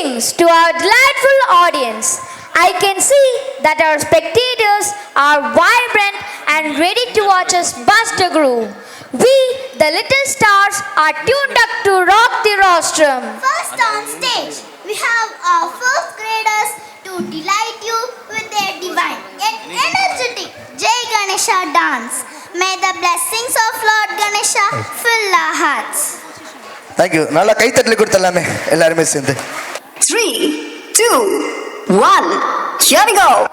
Greetings to our delightful audience. I can see that our spectators are vibrant and ready to watch us bust a groove. We, the little stars, are tuned up to rock the rostrum. First on stage, we have our first graders to delight you with their divine and energetic Jai Ganesha dance. May the blessings of Lord Ganesha fill our hearts. Thank you. நல்லா கை தட்டல கொடுத்தலாமே எல்லாரும் சேர்ந்து. 3 2 1 here we go.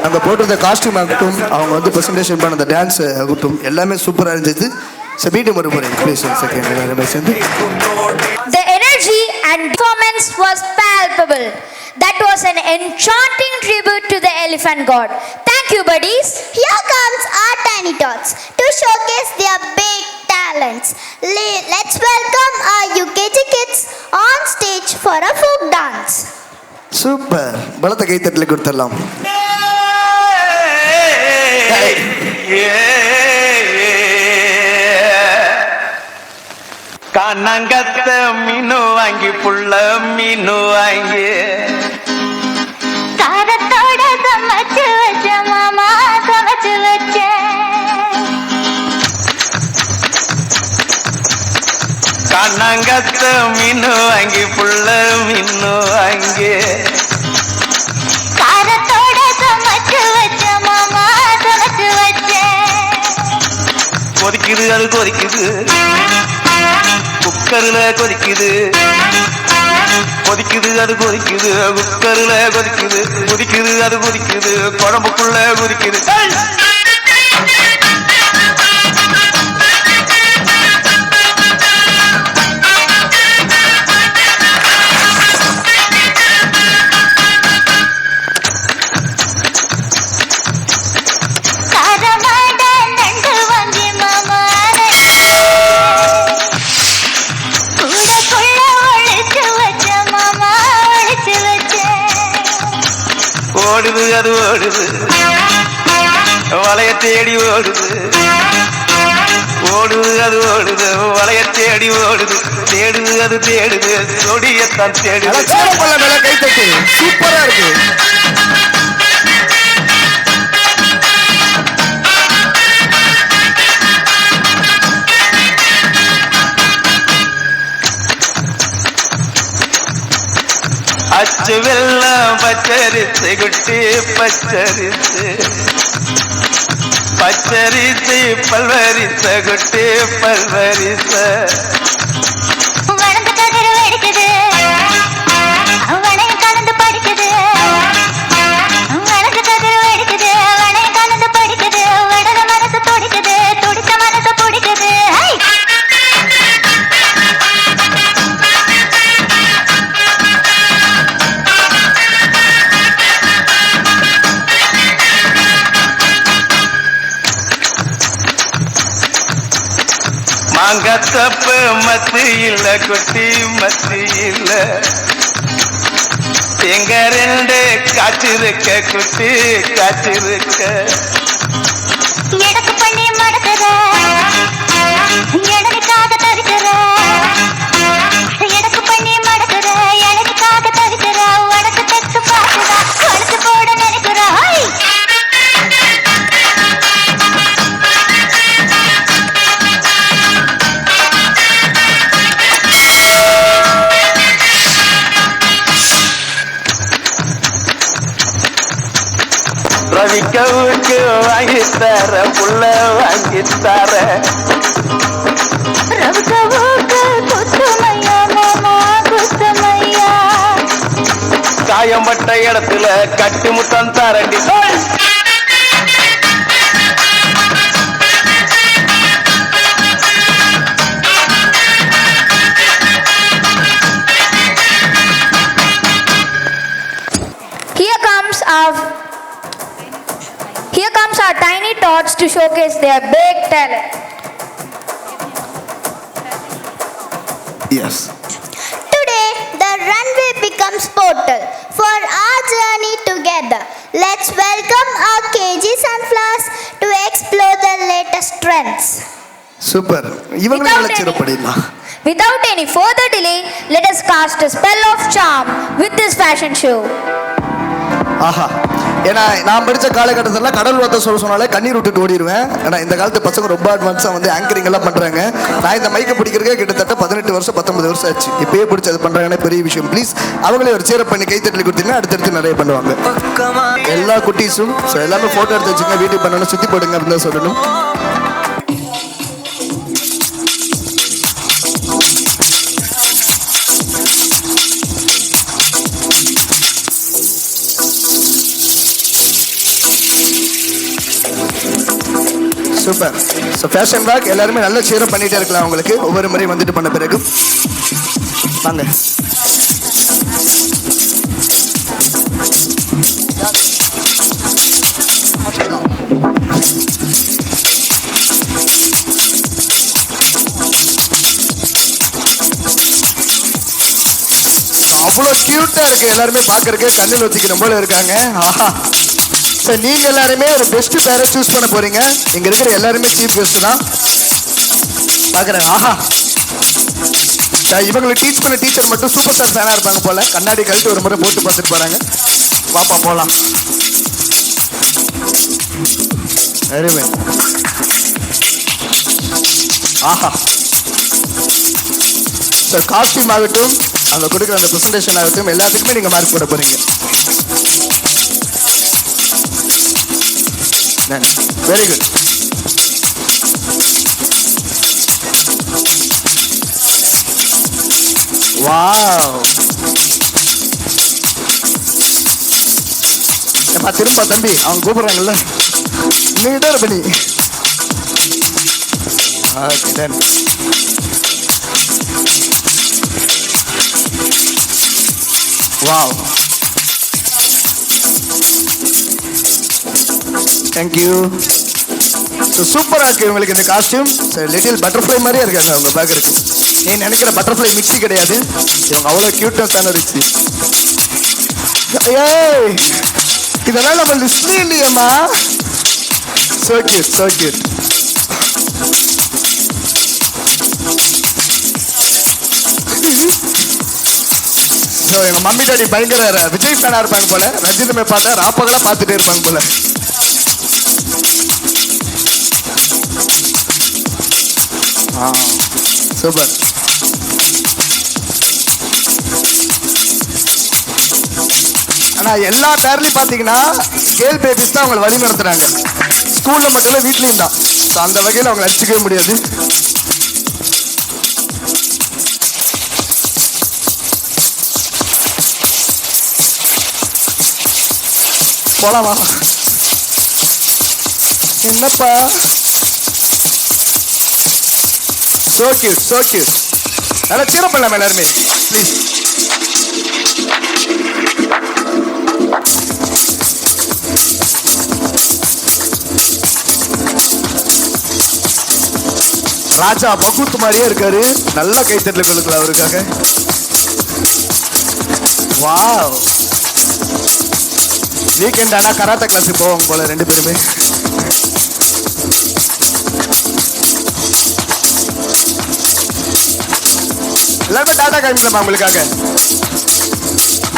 அங்கே போட்டிருந்த costume ஆகட்டும், அவங்க வந்து presentation பண்ண அந்த டான்ஸ் ஆகட்டும், எல்லாமே சூப்பராக இருந்துச்சு. ஸோ மீண்டும் ஒரு முறை ப்ளீஸ் செகண்ட் எல்லாருமே சேர்ந்து. The energy and performance was palpable. That was an enchanting tribute to the elephant god. Thank you, buddies. Here comes our tiny tots to showcase their big talents. Let's welcome our UKG kids on stage for a folk dance. Super, பலத்த கைத்தட்டல கொடுத்துடலாம். கண்ணங்கத்த மீனு வாங்கி புள்ள மீனு வாங்கி காரத்தோட சமைச்சு வச்ச மாமா சமைச்சு வச்ச கண்ணங்கத்த மீனு வாங்கி புள்ள மீனு வாங்கி காரத்தோட சமைச்சு வச்ச மாமா சமைச்சு வச்ச கொதிக்குது அது கொதிக்குது, குக்கர்ல கொதிக்குது, கொதிக்குது அது கொதிக்குது, குக்கர்ல கொதிக்குது, கொதிக்குது அது கொதிக்குது, குழம்புக்குள்ள கொதிக்குது. ஓடுது அது ஓடுது, வளைய தேடி ஓடுது, ஓடுது அது ஓடுது, வளைய தேடி ஓடுது, தேடுது அது தேடுது, சொடியத்தான் தேடுது. கைத்தட்டு சூப்பரா இருக்கு. அச்சு வெள்ளம் பச்சரிசு குட்டி பச்சரிசு, பச்சரிசு பல்வரிச குட்டி பல்வரிச. வளர்ந்து கதிர் வெடிக்குது, வளைய கலந்து படிக்குது, வளர்ந்து கதிர் வெடிக்குது, வளைய கலந்து படிக்குது, வடல மனசு துடிக்குது, துடிச்ச மனசு பிடிக்குது. மாங்கத்தப்பு மத்து இல்ல குட்டி மத்து இல்ல, எங்க ரெண்டு காய்ச்சிருக்க குட்டி காய்ச்சிருக்க. எடக்கு பண்ணி மடக்குற, எடனுக்காக தவிக்கிற, எடக்கு பண்ணி மடக்குற, எடனுக்காக தவிக்கிற, உனக்கு தெற்கு பார்த்துதா வளர்த்து போட நினைக்கிற. ரவிக்கவுக்கு வாங்கித்தார புள்ள வாங்கித்தார, ரவுக்கவுக்கு குத்துமையா மாமா குத்துமையா, காயம்பட்ட இடத்துல கட்டு முத்தம் தாரண்டி. Here comes our tiny tots to showcase their big talent. Yes. Today, the runway becomes portal for our journey together. Let's welcome our KG Sunflowers to explore the latest trends. Super, இவங்களும் சிறப்படையலாம். Without any further delay, let us cast a spell of charm with this fashion show. ஆஹா, ஏன்னா நான் படித்த காலகட்டத்தில் கடல் வார்த்தை சொன்னாலே கண்ணீர் விட்டுட்டு ஓடிடுவேன். ஏன்னா இந்த காலத்து பசங்க ரொம்ப அட்வான்ஸாக வந்து ஆங்கரிங் எல்லாம் பண்ணுறாங்க. நான் இந்த மைக்கை பிடிக்கிறதுக்கே கிட்டத்தட்ட 18 வருஷம் 19 வருஷம் ஆச்சு. இப்பயே பிடிச்சி அது பண்ணுறாங்கன்னா பெரிய விஷயம். ப்ளீஸ் அவங்களே ஒரு சேர பண்ணி கைத்தட்டலி கொடுத்தீங்கன்னா அடுத்தடுத்து நிறைய பண்ணுவாங்க. எல்லா குட்டீஸும் எல்லாமே ஃபோட்டோ எடுத்து வச்சுங்க, வீட்டுக்கு பண்ணணும், சுற்றி போடுங்க அப்படின்னு தான் சொல்லணும். சூப்பர். ஸோ ஃபேஷன் வாக் எல்லாருமே நல்ல சீரம் பண்ணிட்டே இருக்கலாம் உங்களுக்கு ஒவ்வொரு முறையும் வந்துட்டு பண்ண பிறகு. வாங்க. அவ்வளோ கியூட்டா இருக்கு, எல்லாருமே பார்க்கறதுக்கு கண்ணில் ஒத்திக்கிற போல இருக்காங்க. ஆஹா. ஸோ நீங்க எல்லாருமே ஒரு பெஸ்ட் பேரை சூஸ் பண்ண போறீங்க. இங்க இருக்கிற எல்லாருமே சீஃப் கெஸ்ட் தான் பார்க்குறேன். ஆஹா. இவங்களை டீச் பண்ண டீச்சர் மட்டும் சூப்பர் ஸ்டார் ஃபேனா இருப்பாங்க போல. கண்ணாடி கழித்து ஒரு முறை போட்டு பார்த்துட்டு போறாங்க. பாப்பா போலாம். வெரி ஆஹா. ஸோ காஸ்டியூம் ஆகட்டும், அவங்க கொடுக்குற அந்த ப்ரெசன்டேஷன் ஆகட்டும், எல்லாத்துக்குமே நீங்க மார்க் போட போறீங்க. Very good. வாவ். திரும்ப தம்பி அவங்க கூப்பிடுறாங்கல்ல, நீட்டா இருப்ப நீ. Okay done. Wow. Thank you. So சூப்பராக இருக்கு உங்களுக்கு இந்த காஸ்டியூம். லிட்டில் பட்டர்ஃப்ளை மாதிரியே இருக்காங்க அவங்க பார்க்கறதுக்கு. நீ நினைக்கிற பட்டர்ஃப்ளை மிக்ஸி கிடையாது, இவங்க அவ்வளோ கியூட்னஸான இருந்துச்சு. ஏய், இதெல்லாம் நம்ம லிஸ்ட்லயே இல்லையம்மா. So cute, so cute. So எங்க மம்மி டாடி பயங்கர விஜய் ஃபேனா இருப்பாங்க போல. ரஞ்சிதமே பார்த்தா ராப்பகலா பார்த்துட்டே இருப்பாங்க போல. சூப்பர். ஆனா எல்லா பேர்லயும் பாத்தீங்கன்னா கேர்ள் பேபிஸ் தான் அவங்களை வழி நடத்துறாங்க. ஸ்கூல்ல மட்டும் இல்ல, வீட்லயும் தான். அந்த வகையில் அவங்க அடிச்சுக்கவே முடியாது. போலாமா? என்னப்பா? So cute, so cute. நல்லா சீரப் பண்ணலாமா எல்லாருமே ப்ளீஸ்? ராஜா பகுத் மாதிரியே இருக்காரு. நல்ல கைத்தட்டல் கொடுக்கலாம் அவருக்காக. வாவ். வீக்கெண்ட் ஆனா கராத்தே கிளாஸுக்கு போவாங்க போல ரெண்டு பேருமே. எல்லாருமே டாடா காமிக்கலாமா உங்களுக்காக?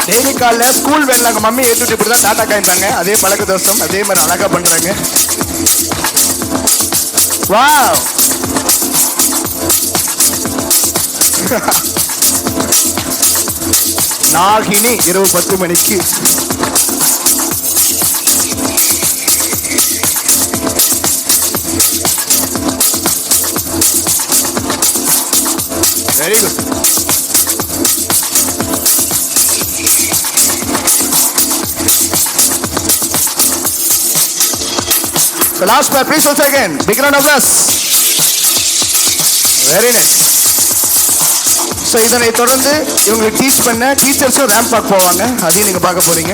டெய்லி காலைல ஸ்கூல் வேன்ல அங்க மம்மி ஏற்றுட்டு இப்படி தான் டாடா காமிப்பாங்க. அதே பழக்க தோஷம், அதே மாதிரி அழகா பண்றாங்க. வாவ். நாகினி இரவு 10 மணிக்கு. Very good. So last pair, please once again. Big round of applause. Very nice. So இதனை தொடர்ந்து இவங்களுக்கு டீச் பண்ண டீச்சர்ஸும் ரேம்ப் வாக் போவாங்க. அதையும் நீங்கள் பார்க்க போறீங்க.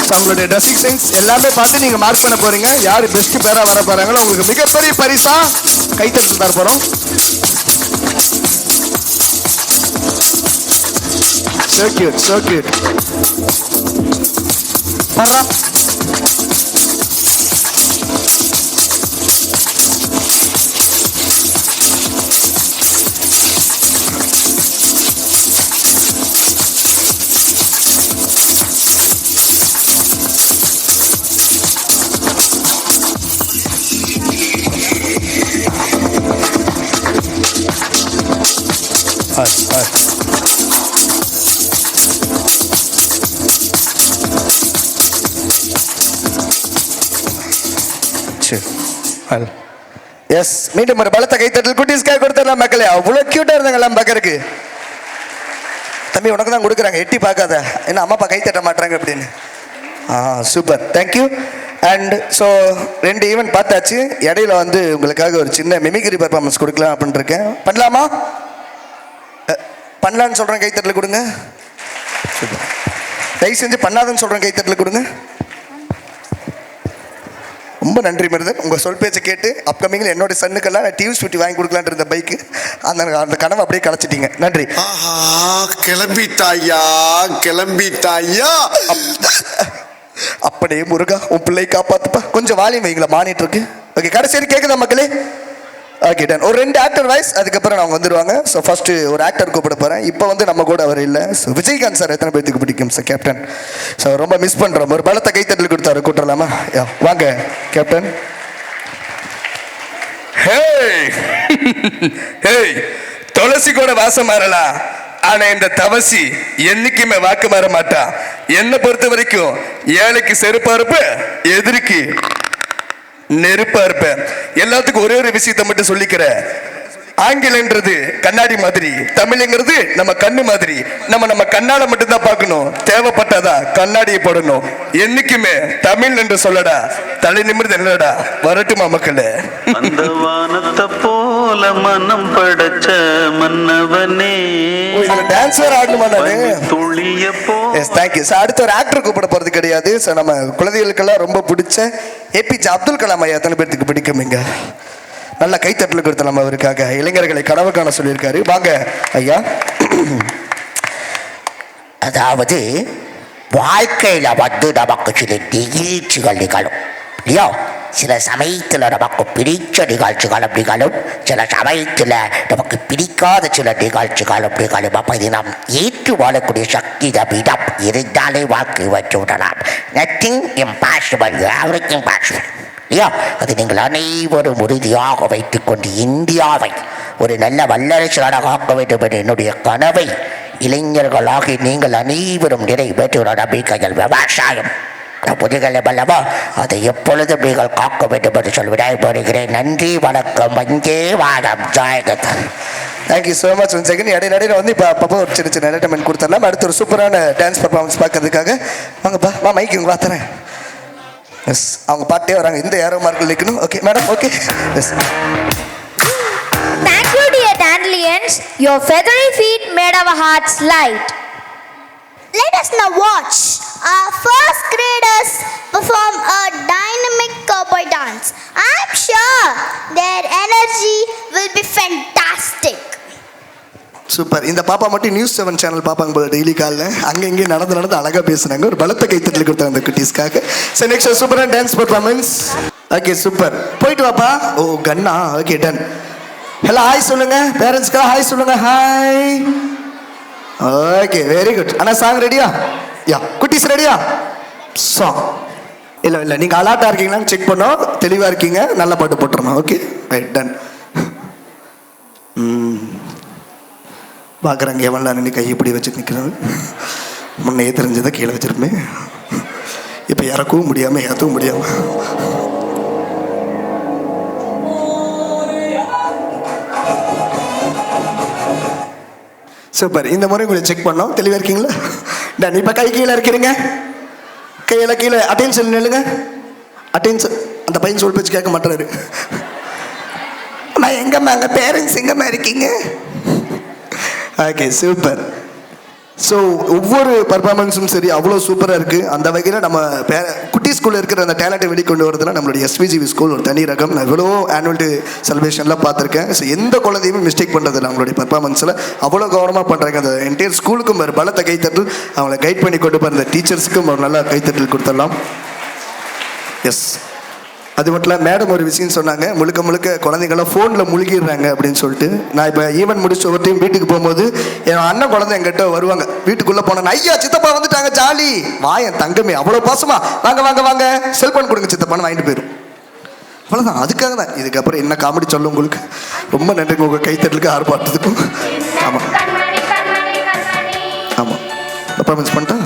ஸோ அவங்களுடைய ட்ரெஸ்ஸிங் சென்ஸ் எல்லாமே பார்த்து நீங்கள் மார்க் பண்ண போறீங்க. யார் பெஸ்ட் பேராக வர போறாங்களோ உங்களுக்கு மிகப்பெரிய பரிசா கைத்தட்டு தர போகிறோம். So cute, so cute. Parra. Yes, மீண்டும் ஒரு பலத்த கைத்தட்டல் குட்டீஸ்க்காக கொடுத்துடலாம் மக்களே. அவ்வளோ கியூட்டா இருந்தாங்கல்லாம் பார்க்கறதுக்கு. தம்பி உனக்கு தான் கொடுக்குறாங்க, எட்டி பார்க்காத. என்ன அம்மா அப்பா கைத்தட்ட மாட்டாங்க அப்படின்னு. Super, thank you. And so 2 event பார்த்தாச்சு. இடையில வந்து உங்களுக்காக ஒரு சின்ன மிமிக்ரி பர்ஃபார்மன்ஸ் கொடுக்கலாம் அப்படின்னு இருக்கேன். பண்ணலாமா? பண்ணலான்னு சொல்கிறேன், கைத்தட்டல் கொடுங்க. சூப்பர். தயவு செஞ்சு பண்ணாதன்னு சொல்கிறேன், கைத்தட்டல் கொடுங்க. ரொம்ப நன்றி மருதன், உங்கள் சொல் பேச்சை கேட்டு அப்கமிங்கில் என்னோட சன்னுக்கெல்லாம் நான் டிவி ஸ்கூட்டி வாங்கி கொடுக்கலான் இருந்த பைக்கு அந்த கனவை அப்படியே கலைச்சிட்டீங்க. நன்றி. கிளம்பிட்டாயா அப்படியே முருகா உன் பிள்ளை காப்பாத்துப்பா. கொஞ்சம் வால்யூம் வைங்களா, மானிட்டு இருக்கு. ஓகே, கடைசி கேட்குதா மக்களே? Okay done. ஒரு 2 ஆக்டர் வாய்ஸ், அதுக்கப்புறம் அவங்க வந்துடுவாங்க. ஸோ ஃபர்ஸ்ட் ஒரு ஆக்டர் கூப்பிட போகிறேன். இப்போ வந்து நம்ம கூட அவர் இல்லை. ஸோ விஜயகாந்த் சார் எத்தனை பேருக்கு பிடிக்கும் சார் கேப்டன்? ஸோ ரொம்ப மிஸ் பண்ணுறோம். ஒரு பலத்தை கைத்தட்டல் கொடுத்தாரு, கூட்டலாமா? வாங்க கேப்டன். துளசி கூட வாசம் மாறலாம், ஆனா இந்த தவசி என்னைக்குமே வாக்கு மாற மாட்டா. என்னை பொறுத்த வரைக்கும் ஏழைக்கு செருப்பா இருப்ப, எதிரிக்கு நெருப்பா இருப்ப. எல்லாத்துக்கும் ஒரே ஒரு விஷயத்தை மட்டும் சொல்லிக்கிற, ஆங்கிலன்றது கண்ணாடி மாதிரி, தமிழ்ங்கிறது நம்ம கண்ணு மாதிரி. நம்ம கண்ணால மட்டும்தான் பார்க்கணும், தேவைப்பட்டதா கண்ணாடியை போடணும். என்னைக்குமே தமிழ் என்று சொல்லடா, தலை நிமிர்ந்து என்னடா. வரட்டுமா மக்களே? அந்த வானத்தை போல மனம் படைச்ச மன்னவனே, டான்ஸர் ஆடணுமா நானு? துளிய போ. S, thank you. ஸோ அடுத்த ஒரு ஆக்டர் கூப்பிட போகிறது கிடையாது. ஸோ நம்ம குழந்தைகளுக்கெல்லாம் ரொம்ப பிடிச்ச ஏபிஜே அப்துல் கலாம் ஐயா எத்தனை பேர்த்துக்கு பிடிக்கும்? இங்க நல்ல கைத்தட்டல் கொடுத்த நம்ம அவருக்காக இளைஞர்களை கனவு காண சொல்லியிருக்காரு. வாங்க ஐயா. அதாவது வாழ்க்கையில் வந்து நமக்கு சில நிகழ்ச்சிகள் நிகழும் இல்லையா? சில சமயத்தில் நமக்கு பிடிச்ச நிகழ்ச்சிகளும் நிகழும், சில சமயத்தில் நமக்கு பிடிக்காத சில நிகழ்ச்சிகளும் நிகழும். அப்போ இது நாம் ஏற்று வாழக்கூடிய சக்தி நம்மிடம் இருந்தாலே வாழ்க்கை வச்சு விடலாம். நத்திங் இம்பாசிபிள், எவ்ரிதிங் பாசிபிள் இல்லையா? அது நீங்கள் அனைவரும் உறுதியாக வைத்துக்கொண்டு இந்தியாவை ஒரு நல்ல வல்லரசு நாடாக ஆக்க வேண்டும் என்ற என்னுடைய கனவை இளைஞர்களாகி நீங்கள் அனைவரும் நிறைவேற்றுகிற நம்பிக்கைகள் விவசாயம் புதிகளும் அல்லவா, அதை எப்பொழுதும் நீங்கள் காக்க வேண்டும் என்று சொல்லி விடைபெறுகிறேன். நன்றி, வணக்கம், வந்தே வாரம், ஜாயகத். Thank you so much. One second, இடையில வந்து இப்போ அப்பப்போ ஒரு சின்ன சின்ன என்டர்டைன்மெண்ட் கொடுத்துடலாம். அடுத்து ஒரு சூப்பரான டான்ஸ் பர்ஃபார்மன்ஸ் பார்க்கறதுக்காக வாங்கப்பா. மைக்கு இங்கே பார்த்துறேன். எஸ், அவங்க பாட்டே வராங்க. இந்த ஏரோ மார்க்கில் நிற்கணும். Okay madam, okay. Yes. Thank you, dear Dandelions. Your feathery feet made our hearts light. Let us now watch our first graders perform a dynamic cowboy dance. I'm sure their energy will be fantastic. Super. இந்த பாப்பா மட்டும் news 7 channel பார்ப்பாங்க போல daily காலைல. அங்கே இங்கே நடந்து அழகாக பேசுனாங்க. ஒரு பலத்தை கைத்தட்டல் கொடுத்தாங்க அந்த குட்டீஸ்க்காக. ஸோ நெக்ஸ்ட் சூப்பரான டான்ஸ் பர்ஃபார்மன்ஸ். ஓகே சூப்பர், போயிட்டு வாப்பா. ஓ கண்ணா, ஓகே டன். ஹலோ, ஹாய் சொல்லுங்க பேரண்ட்ஸ்க்கெல்லாம், ஹாய் சொல்லுங்க, ஹாய். Okay, very good. ஆனால் சாங் ரெடியா? யா, குட்டீஸ் ரெடியா? சாங் இல்லை நீங்கள் அலாட்டாக இருக்கீங்களான்னு செக் பண்ணோம். தெளிவாக இருக்கீங்க, நல்ல பாட்டு போட்டுருணும். Okay right, ton. பார்க்குறாங்க எவன்ல நின்று கை இப்படி வச்சு நிற்கிறாங்க. முன்னையே தெரிஞ்சதை கீழே வச்சிருப்பேன், இப்போ இறக்கவும் முடியாமல் ஏற்றவும் முடியாமல். சூப்பர். இந்த முறை உங்களை செக் பண்ணோம், தெளிவாக இருக்கீங்களா? டன். இப்போ கை கீழே இருக்கிறீங்க, கையில் கீழே அட்டென்ஷன் நில்லுங்க. அட்டென்ஷன். அந்த பையன் சொல் பேச்சு கேட்க மாட்டாரு. அம்மா எங்கம்மா, எங்கள் பேரண்ட்ஸ் எங்கம்மா இருக்கீங்க? Okay super. ஸோ ஒவ்வொரு பர்ஃபார்மன்ஸும் சரி அவ்வளோ சூப்பராக இருக்குது. அந்த வகையில் நம்ம குட்டி ஸ்கூலில் இருக்கிற அந்த டேலண்ட்டை வெளிக்கொண்டு வரதுனா நம்மளுடைய எஸ்விஜிவி ஸ்கூல் ஒரு தனி ரகம். நான் எவ்வளோ ஆனுவல் டே செலிப்ரேஷன்லாம் பார்த்துருக்கேன். ஸோ எந்த குழந்தையுமே மிஸ்டேக் பண்ணுறதில்ல அவங்களுடைய பர்ஃபார்மன்ஸில். அவ்வளோ கவனமாக பண்ணுறாங்க. அந்த என்டையர் ஸ்கூலுக்கும் ஒரு பலத்தை கைத்தட்டல், அவங்களை கைட் பண்ணி கொண்டு போகிற அந்த டீச்சர்ஸுக்கும் ஒரு நல்ல கைத்தட்டல் கொடுத்துடலாம். எஸ், அது மட்டும் இல்லை, மேடம் ஒரு விஷயம் சொன்னாங்க, முழுக்க குழந்தைங்களாம் ஃபோனில் முழுகிடுறாங்க அப்படின்னு சொல்லிட்டு. நான் இப்போ ஈவென்ட் முடிச்சு ஒரு டைம் வீட்டுக்கு போகும்போது என் அண்ணன் குழந்தை என்கிட்ட வருவாங்க. வீட்டுக்குள்ளே போனேன், ஐயா சித்தப்பா வந்துட்டாங்க, ஜாலி வாயன் தங்கமே அவ்வளோ பாசமா, வாங்க வாங்க வாங்க செல்ஃபோன் கொடுங்க சித்தப்பான்னு வாங்கிட்டு போயிடும். அவ்வளோதான். அதுக்காக தான். இதுக்கப்புறம் என்ன காமெடி சொல்லும் உங்களுக்கு. ரொம்ப நன்றிங்க உங்கள் கைத்தட்டலுக்கு, ஆர்ப்பாட்டத்துக்கும். ஆமாம் ஆமாம், பர்ஃபார்மன்ஸ் பண்ணிட்டா.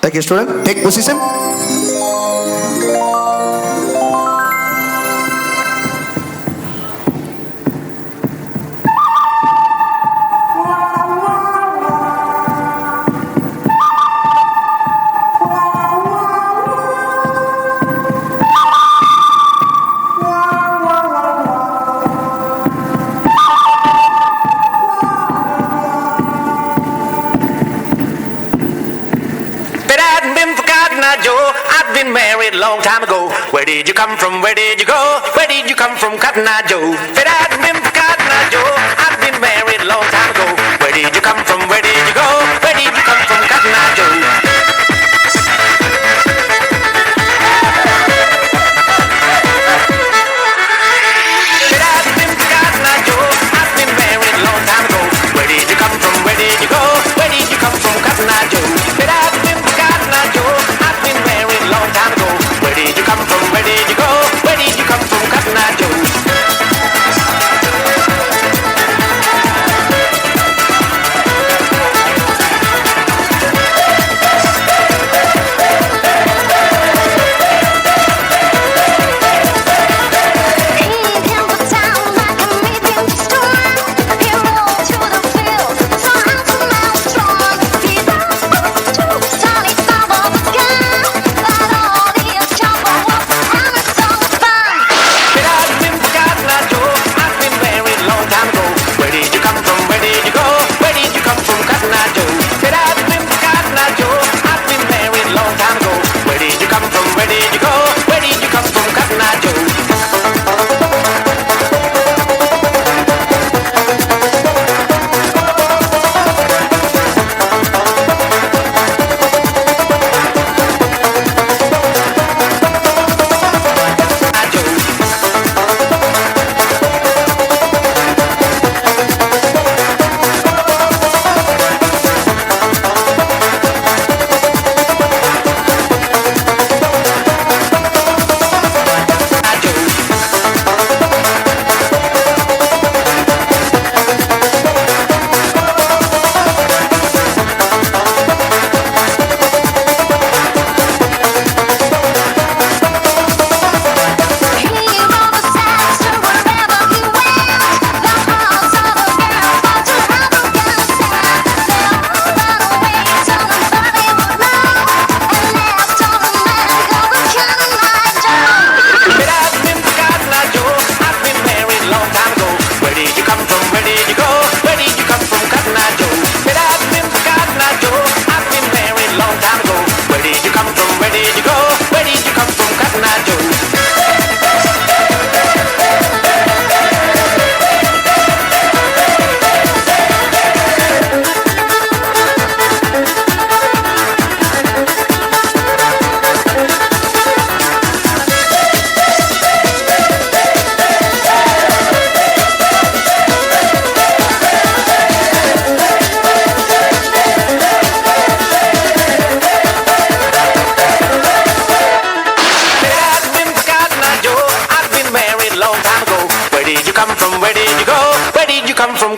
Okay, student, take position. long time ago. Where did you come from? Where did you go? Where did you come from, Cotton Eye Joe? But I've been Cotton Eye Joe. I've been married long time ago. Where did you come from? Where did you go? Where did you come from, Cotton Eye Joe?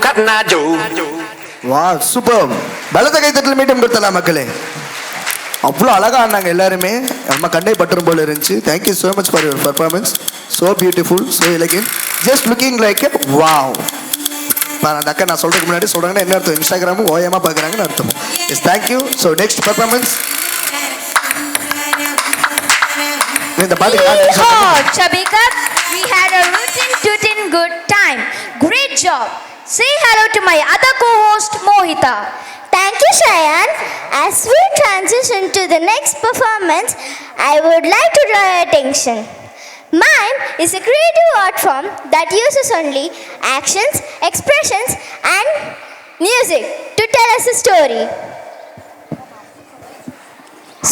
Cotton Eye Joe. வா super. பலத்த கைத்தட்டல் மீட்டும் கொடுத்தலாம் மக்களே. அவ்வளோ அழகாக ஆடினாங்க எல்லாருமே. நம்ம கண்ணை பட்டுரும் போல இருந்துச்சு. Thank you so much for your performance. So beautiful, so elegant, just looking like a wow. அந்த அக்கா நான் சொல்கிறதுக்கு முன்னாடி சொல்கிறாங்கன்னா என்ன அர்த்தம்? இன்ஸ்டாகிராமும் ஓயமாக பார்க்குறாங்கன்னு அர்த்தம். Yes, thank you. So next performance இந்த பாட்டு Chabika, we had a rootin' good time. Great job. Say hello to my other co-host Mohita. Thank you, Shayan. As we transition to the next performance, I would like to draw your attention. Mime is a creative art form that uses only actions, expressions, and music to tell us a story.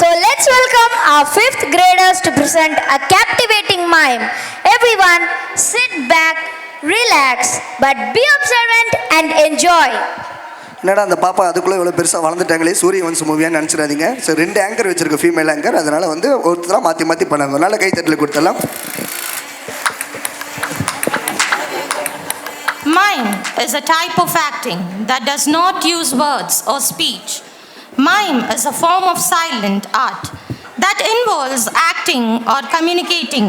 So let's welcome our 5th graders to present a captivating mime. Everyone, sit back, relax, but be observant and enjoy. என்னடா அந்த பாப்பா அதுக்குள்ளே இவ்வளோ பெருசாக வளர்ந்துட்டாங்களே சூரியவன்ஸ் மூவியான்னு நினச்சிடாதீங்க. So 2 anchor வச்சிருக்க female anchor, அதனால் வந்து ஒருத்தராக மாற்றி மாற்றி பண்ணாங்க. அதனால் கைத்தட்டல் கொடுத்தலாம். Mime is a type of acting that does not use words or speech. Mime is a form of silent art that involves acting or communicating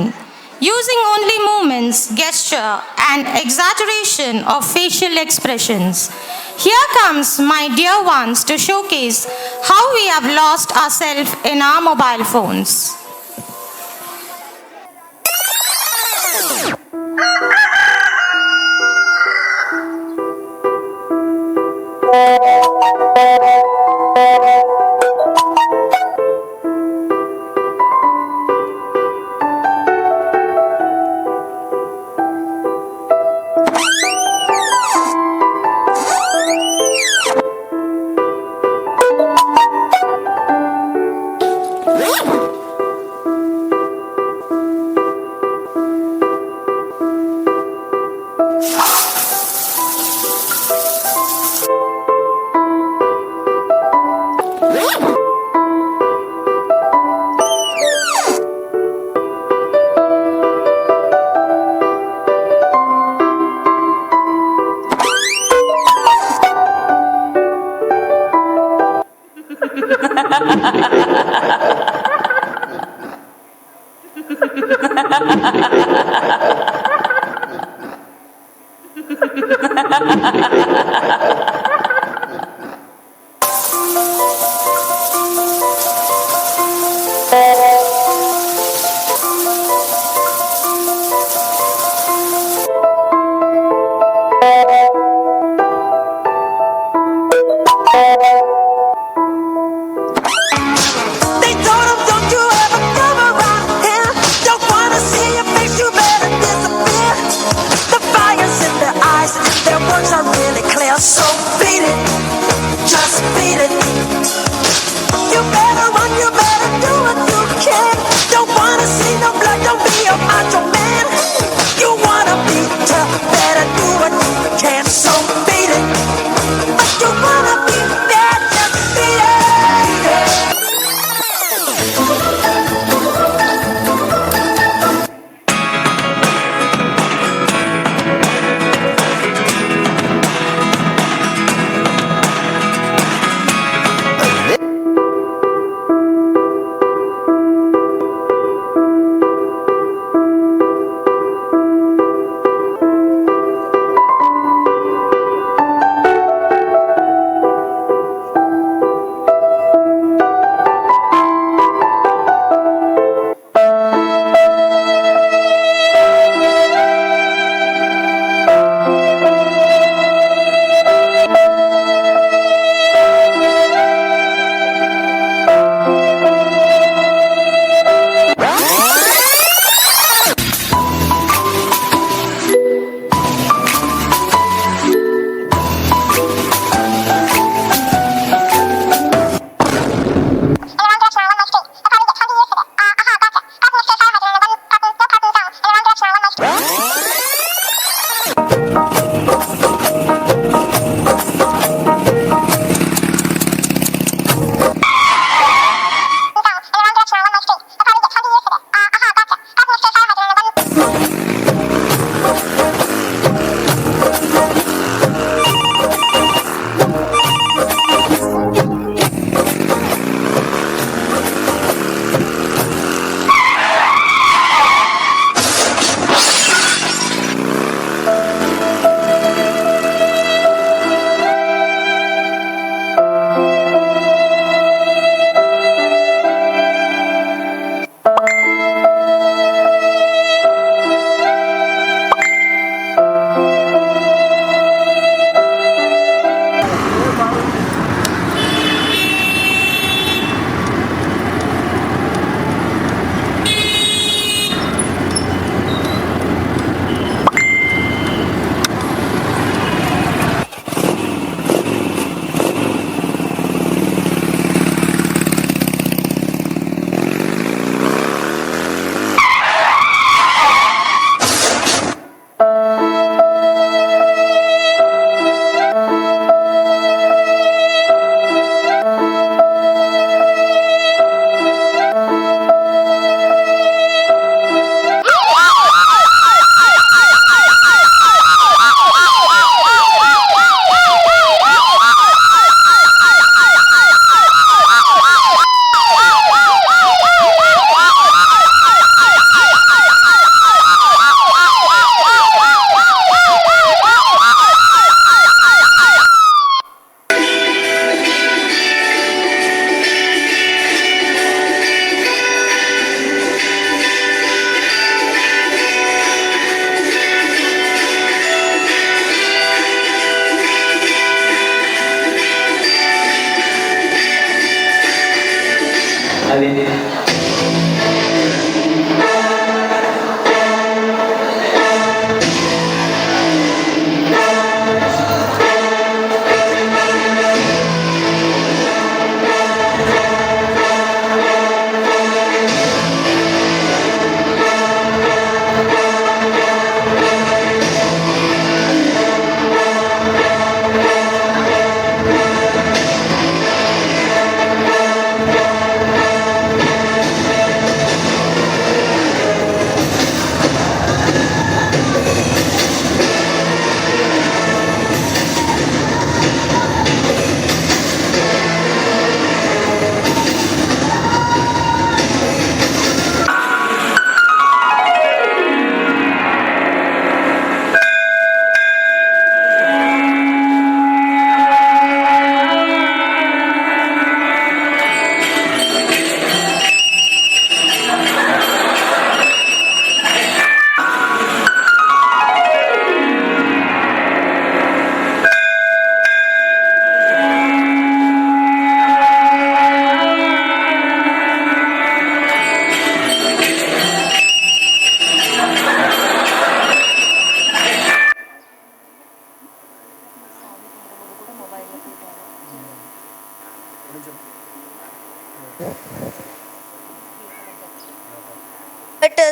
using only movements, gesture, and exaggeration of facial expressions. Here comes my dear ones to showcase how we have lost ourselves in our mobile phones. They told him, don't you ever come around here. Don't wanna see your face, you better disappear. The fire's in their eyes, their words are really clear. So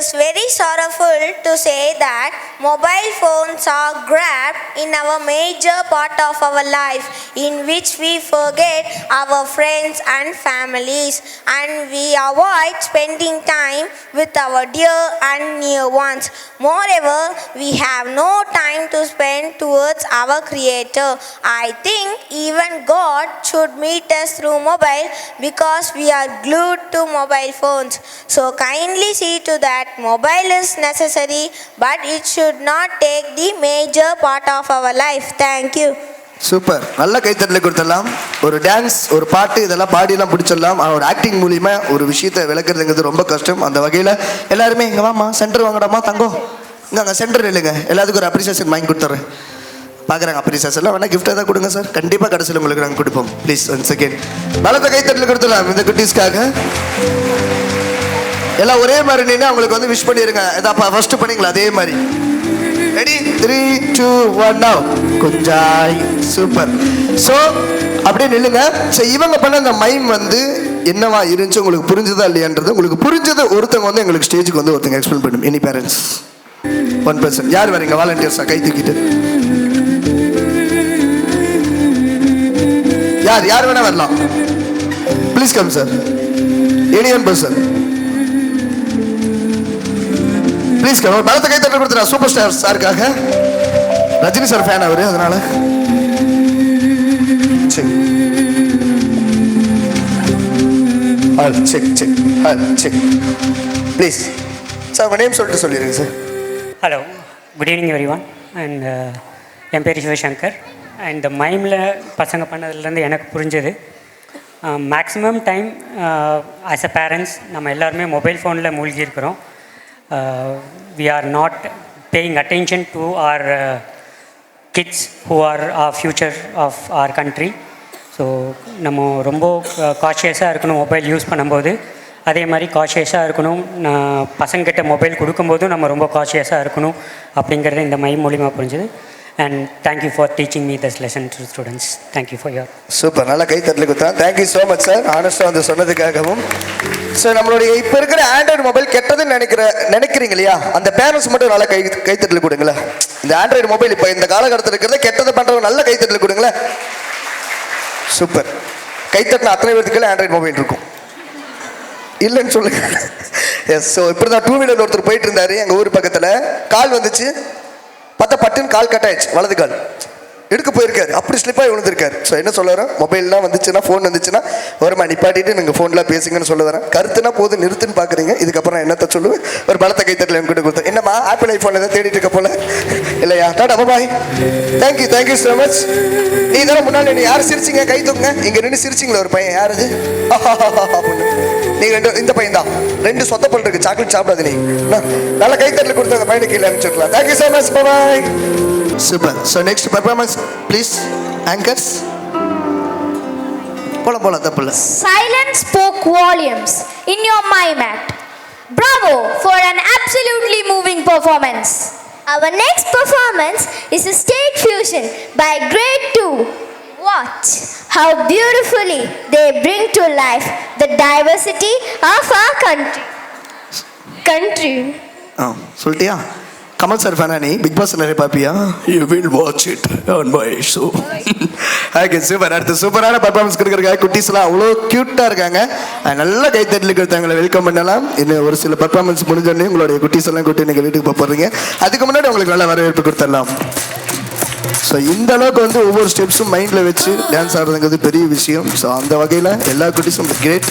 is very sorrowful to say that mobile phones are grabbed in our major part of our life, in which we forget our friends and families, and we avoid spending time with our dear and near ones. Moreover, we have no time to spend towards our Creator. I think even God should meet us through mobile because we are glued to mobile phones. So kindly see to that mobile is necessary, but it should not take the major part of our life. Thank you. Super, நல்ல கைத்தட்டலை கொடுத்துடலாம். ஒரு dance, ஒரு பாட்டு இதெல்லாம் பாடியெல்லாம் பிடிச்சிடலாம். ஆனால் ஒரு acting மூலிமா ஒரு விஷயத்தை விளக்குறதுங்கிறது ரொம்ப கஷ்டம். அந்த வகையில் எல்லாருமே இங்கே வாமா, சென்டர் வாங்கடாமா தங்கம், இங்கே அங்கே சென்டர் இல்லைங்க, எல்லாத்துக்கும் ஒரு அப்ரிசியேஷன் வாங்கி கொடுத்துட்றேன். பார்க்குறாங்க அப்ரிசியேஷன்லாம் வேணால் கிஃப்ட் ஏதாவது கொடுங்க சார், கண்டிப்பாக கடைசியில் உங்களுக்கு நாங்கள் கொடுப்போம். ப்ளீஸ் ஒன் செகண்ட் பலத்த கைத்தட்டலை கொடுத்துடலாம் இந்த குட்டீஸ்க்காக. எல்லாம் ஒரே மாதிரி நின்று அவங்களுக்கு வந்து விஷ் பண்ணிடுங்க. எதாப்பா ஃபர்ஸ்ட் பண்ணிங்களா அதே மாதிரி. Ready 3 2 1 now கொஞ்சாய். சூப்பர். ஸோ அப்படியே நில்லுங்க. ஸோ இவங்க பண்ண இந்த மைம் வந்து என்னவா இருந்துச்சு, உங்களுக்கு புரிஞ்சுதா இல்லையான்றது உங்களுக்கு புரிஞ்சது ஒருத்தவங்க வந்து எங்களுக்கு ஸ்டேஜுக்கு வந்து ஒருத்தங்க எக்ஸ்பிளைன் பண்ணணும். எனி பேரண்ட்ஸ் 1 person யார் வரீங்க வாலண்டியர்ஸா கை தூக்கிட்டு? யார் யார் வேணா வரலாம். Please come sir. Any 1 person please come. ஒரு பலத்த கை தட்டல் கொடுத்துறா சூப்பர் ஸ்டார் சாருக்காக. ரஜினி சார் ஃபேன் அவரு, அதனால செக் ஹல் செக் செக் ஹல் செக். ப்ளீஸ் சார் உங்கள் நேம் சொல்லிட்டு சொல்லிடுங்க sir. Hello, good evening everyone. And என் பேர் சிவசங்கர். அண்ட் இந்த மைமில் பசங்க பண்ணதுலேருந்து எனக்கு புரிஞ்சது, maximum time as a parents நம்ம எல்லாருமே மொபைல் ஃபோனில் மூழ்கி இருக்கிறோம். We are not paying attention to our kids who are our future of our country. So நம்ம ரொம்ப காஷியஸாக இருக்கணும் மொபைல் யூஸ் பண்ணும்போது. அதே மாதிரி காஷியஸாக இருக்கணும் பசங்கிட்ட மொபைல் கொடுக்கும்போதும் நம்ம ரொம்ப காஷியஸாக இருக்கணும் அப்படிங்கிறது இந்த மைம் மூலிமா புரிஞ்சுது. And thank you for teaching me this lesson to students. Thank you for your super. நல்லா கை தட்டல் கொடுத்தா. தேங்க்யூ ஸோ மச் சார், ஆனஸ்டாக வந்து சொன்னதுக்காகவும். ஸோ நம்மளுடைய இப்போ இருக்கிற ஆண்ட்ராய்டு மொபைல் கெட்டதுன்னு நினைக்கிறீங்க இல்லையா, அந்த பேரண்ட்ஸ் மட்டும் நல்லா கைத்தட்டல் கொடுங்களேன். இந்த ஆண்ட்ராய்டு மொபைல் இப்போ இந்த காலகட்டத்தில் இருக்கிறத கெட்டது பண்ணுறவங்க நல்ல கைத்தட்டல் கொடுங்களேன். சூப்பர். கைத்தட்டின அத்தனை பேருக்கு ஆண்ட்ராய்டு மொபைல் இருக்கும் இல்லைன்னு சொல்லுங்க. எஸ். ஸோ இப்படி தான் 2 வீலர் ஒருத்தர் போயிட்டு இருந்தாரு எங்கள் ஊர் பக்கத்தில். கால் வந்துச்சு, பார்த்தா பட்டுன்னு கால் கட் ஆயிடுச்சு, வலது கால் எடுக்க போயிருக்காரு, அப்படி ஸ்லிப்பாக விழுந்திருக்காரு. ஸோ என்ன சொல்ல வரேன், மொபைல்லாம் வந்துச்சுன்னா ஃபோன் வந்துச்சுன்னா வருமா நிப்பாட்டிட்டு நீங்கள் ஃபோன்லாம் பேசுங்கன்னு சொல்ல வரேன். கருத்துனா போது நிறுத்துன்னு பார்க்குறீங்க, இதுக்கப்புறம் என்னத்தை சொல்லுவேன். ஒரு பலத்த கைத்தட்டில் என்கிட்ட கொடுத்தேன். என்னம்மா ஆப்பிள் ஐஃபோன் எதாவது தேடிட்டு இருக்க போல இல்லையா? Tata bye. Thank you thank you so much. நீ தானே முன்னாள் நீ யார் சிரிச்சிங்க கை தூக்குங்க. இங்கே நின்று சிரிச்சிங்களா ஒரு பையன், யார் அது? நீங்கள் 2 இந்த பையன் தான். 2 சொத்தப்பல் இருக்கு, சாக்லேட் சாப்பிடாது. நீ நல்ல கைத்தட்டில் கொடுத்து அந்த பையனை கீழே அனுப்பிச்சுக்கலாம். Thank you so much. Bye. Super. So next performance please anchors. போல தப்பில்ல. Silence spoke volumes in your mime act. Bravo for an absolutely moving performance. Our next performance is a stage fusion by grade 2. Watch how beautifully they bring to life the diversity of our country. சொல்லிட்டியா? Kamal sir ஃபேனா நீ? Big boss நிறைய பார்ப்பியா? You will watch it on my show. Okay super. அடுத்து சூப்பரான performance கொடுக்குறக்காக குட்டீஸ்லாம் அவ்வளோ க்யூட்டாக இருக்காங்க. நல்ல கைத்தட்டல் கொடுத்தவங்களை வெல்கம் பண்ணலாம். இன்னும் ஒரு சில பர்ஃபார்மன்ஸ் முடிஞ்சோடனே உங்களுடைய குட்டீஸ் எல்லாம் கூட்டி நீங்கள் வீட்டுக்கு போக போகிறீங்க. அதுக்கு முன்னாடி உங்களுக்கு நல்ல வரவேற்பு கொடுத்துடலாம். ஸோ இந்த அளவுக்கு வந்து ஒவ்வொரு ஸ்டெப்ஸும் மைண்டில் வச்சு டான்ஸ் ஆடுறதுங்கிறது பெரிய விஷயம். ஸோ அந்த வகையில் எல்லா குட்டீஸும் கிரேட்.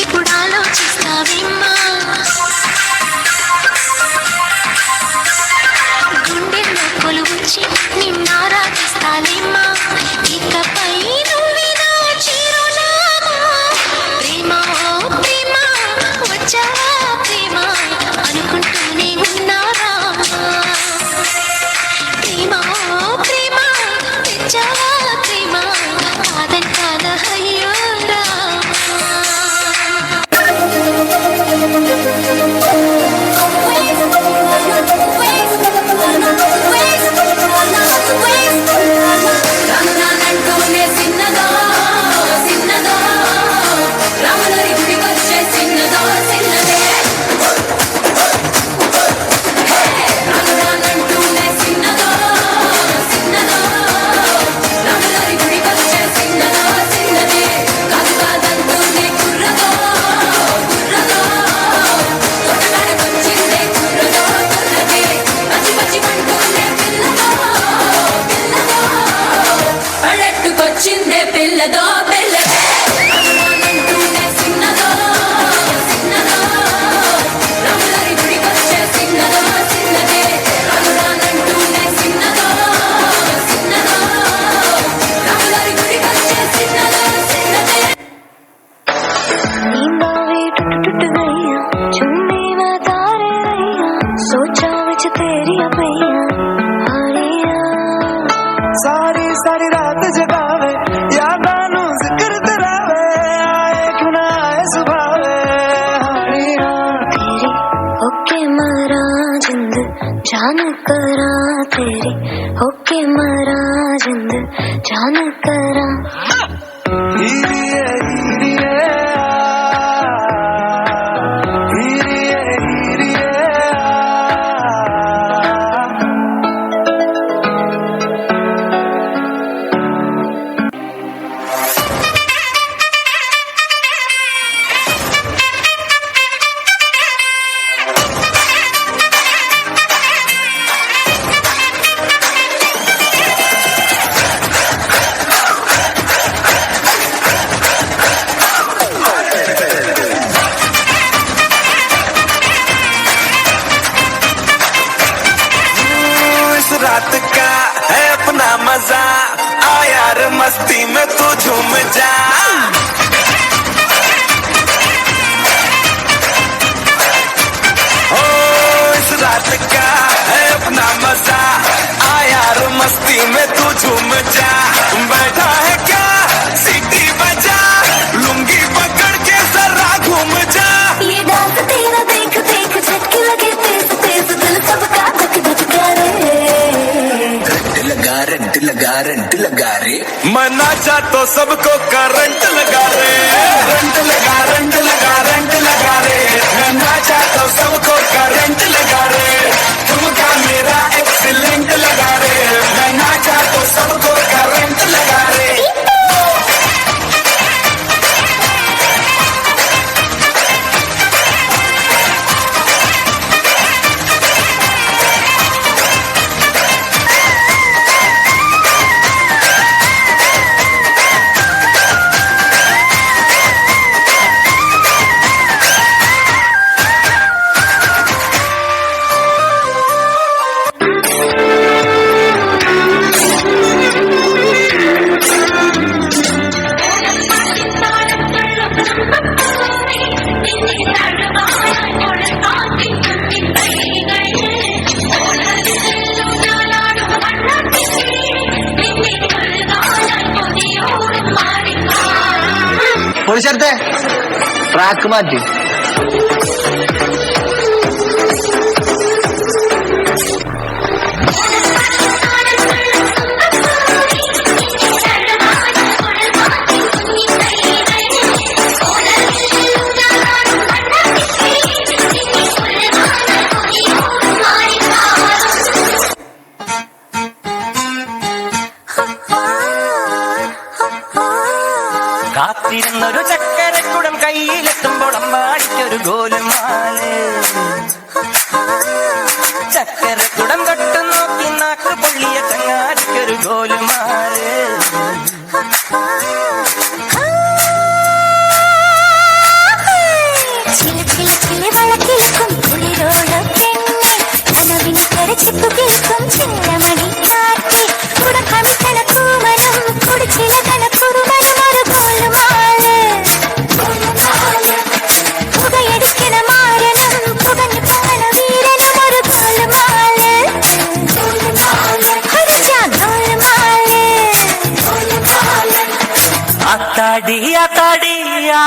ఇప్పుడు ఆలోచిస్తావేమ్మా మరిచి నిన్నారాధిస్తానేమ్మా ఇకపై నువ్వే నా చిరునామా ప్రేమ ఓ ప్రేమ వచ్చావా ప్రేమ అనుకుంటూనే ఉన్నారా ప్రేమ ఓ ప్రేమ తెచ్చావా ప్రేమ కాదంటాన అయ్యో రామనానంటూనే చిన్నదో చిన్నదో రాములరి గుడికి వచ్చే చిన్నదో చిన్నదే రామనానంటూనే చిన్నదో చిన్నదో రాములరి గుడికి వచ్చే చిన్నదో చిన్నదే కాదు కాదంటూనే కుర్రదో కుర్రదో తోటకాడకొచ్చిందే కుర్రదో కుర్రదే పచ్చి పచ్చి పంటూనే పిల్లదో పిల్లదో పడెట్టుకొచ్చిందే పిల్లదో పిల్లదే రామనానంటూనే చిన్నదో చిన్నదో రాములరి గుడికొచ్చే చిన్నదో చిన్నదే రామనానంటూనే చిన్నదో చిన్నదో రాములరి గుడికొచ్చే చిన్నదో చిన్నదే नींदावे टूट टूट गईया चुन्नी में तारे रहिया सोचा विच तेरी पैया हारिया सारी सारी रात जगावे यादां नू जिक्र करावे आए क्यों ना आए सुभावे हानिया तेरी होके मरा जिंद जान करा तेरी होके मरा जिंद जान करा हीरिए हीरिए हीरिए हीरिए इस रात का है अपना मजा आ यार मस्ती में तू झूम जा ओ इस रात का है अपना मजा आ यार मस्ती में तू झूम जा बैठा है क्या सीटी बजा लुंगी पकड़ के जरा घूम जा ये डांस तेरा देख देख झटके लगे तेज तेज दिल सबका धक धक करे रंट लगा रे मना चाह तो सबको करंट लगा रे रंट लगा रंट लगा रंट लगा रे मना चाह तो सबको करंट लगा रे तुमका मेरा एक्सीलेंट लगा रे मना चाह तो सबको करंट लगा रे പൊളിച്ചെടുത്തേ ട്രാക്ക് മാറ്റി കാത്തിരുന്നൊരു ചക്കരക്കുടം കയ്യിലെത്തുമ്പോൾ അമ്മാടിക്കൊരു ഗോലുമാല് ചക്കരക്കുടം തൊട്ട് നോക്കി നാക്ക് പൊള്ളിയ ചങ്ങാടിക്കൊരു ഗോലുമാല് ചില ചില ചില വളക്കിൽക്കും കുളിരോട് പെണ്ണെ കനവിന് കരച്ചിപ്പു കേൾക്കും ചില്ലമണിക്കാ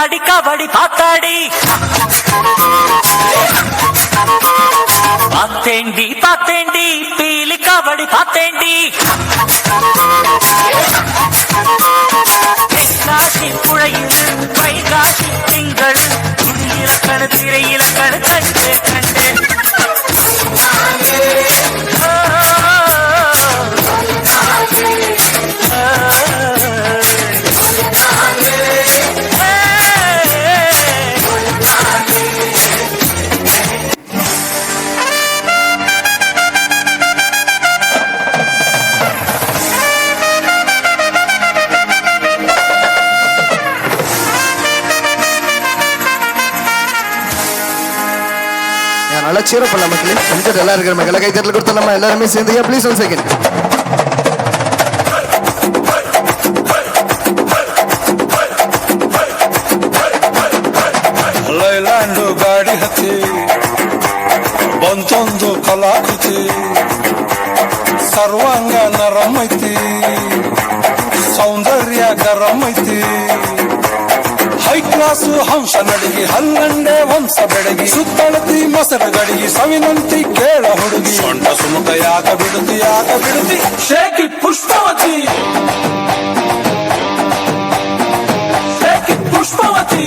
ஆடி கபடி பாத்தாடி பாத்தேண்டி பாத்தேண்டி பீலி கபடி பாத்தேண்டி காசி புழையில் வைகாசி திங்கள் இலக்கண திரை இலக்கண கண்டு கண்டு நல்லா சீரப் பண்ணலாம் மக்களே. செஞ்சுட்டு எல்லாம் இருக்கிற மக்கள் கை தட்டல் கொடுத்தா நம்ம எல்லாருமே சேர்ந்து ப்ளீஸ் 1 செகண்ட். ಲೈಲ್ಯಾಂಡು ಗಾಡಿ ಹತ್ತಿ ಬಂತೊಂದು ಕಲಾಕೃತಿ ಸರ್ವಾಂಗ ನರಂ ಐತಿ ಸೌಂದರ್ಯ ಗರಂ ಐತಿ ಹೈ ಕ್ಲಾಸು ಹಂಸ ನಡಿಗೆ ಹಲ್ಲಂಡೆ ವಂಶ ಬೆಡಗಿ ಸುತ್ತಳತಿ ಮೊಸರು ಗಡಿಗೆ ಸವಿನಂತಿ ಕೇಳ ಹುಡುಗಿ ಸೊಂಟ ಸುಮುಖ ಯಾಕ ಬಿಡುತ್ತಿ shaky Pushpavati shaky Pushpavati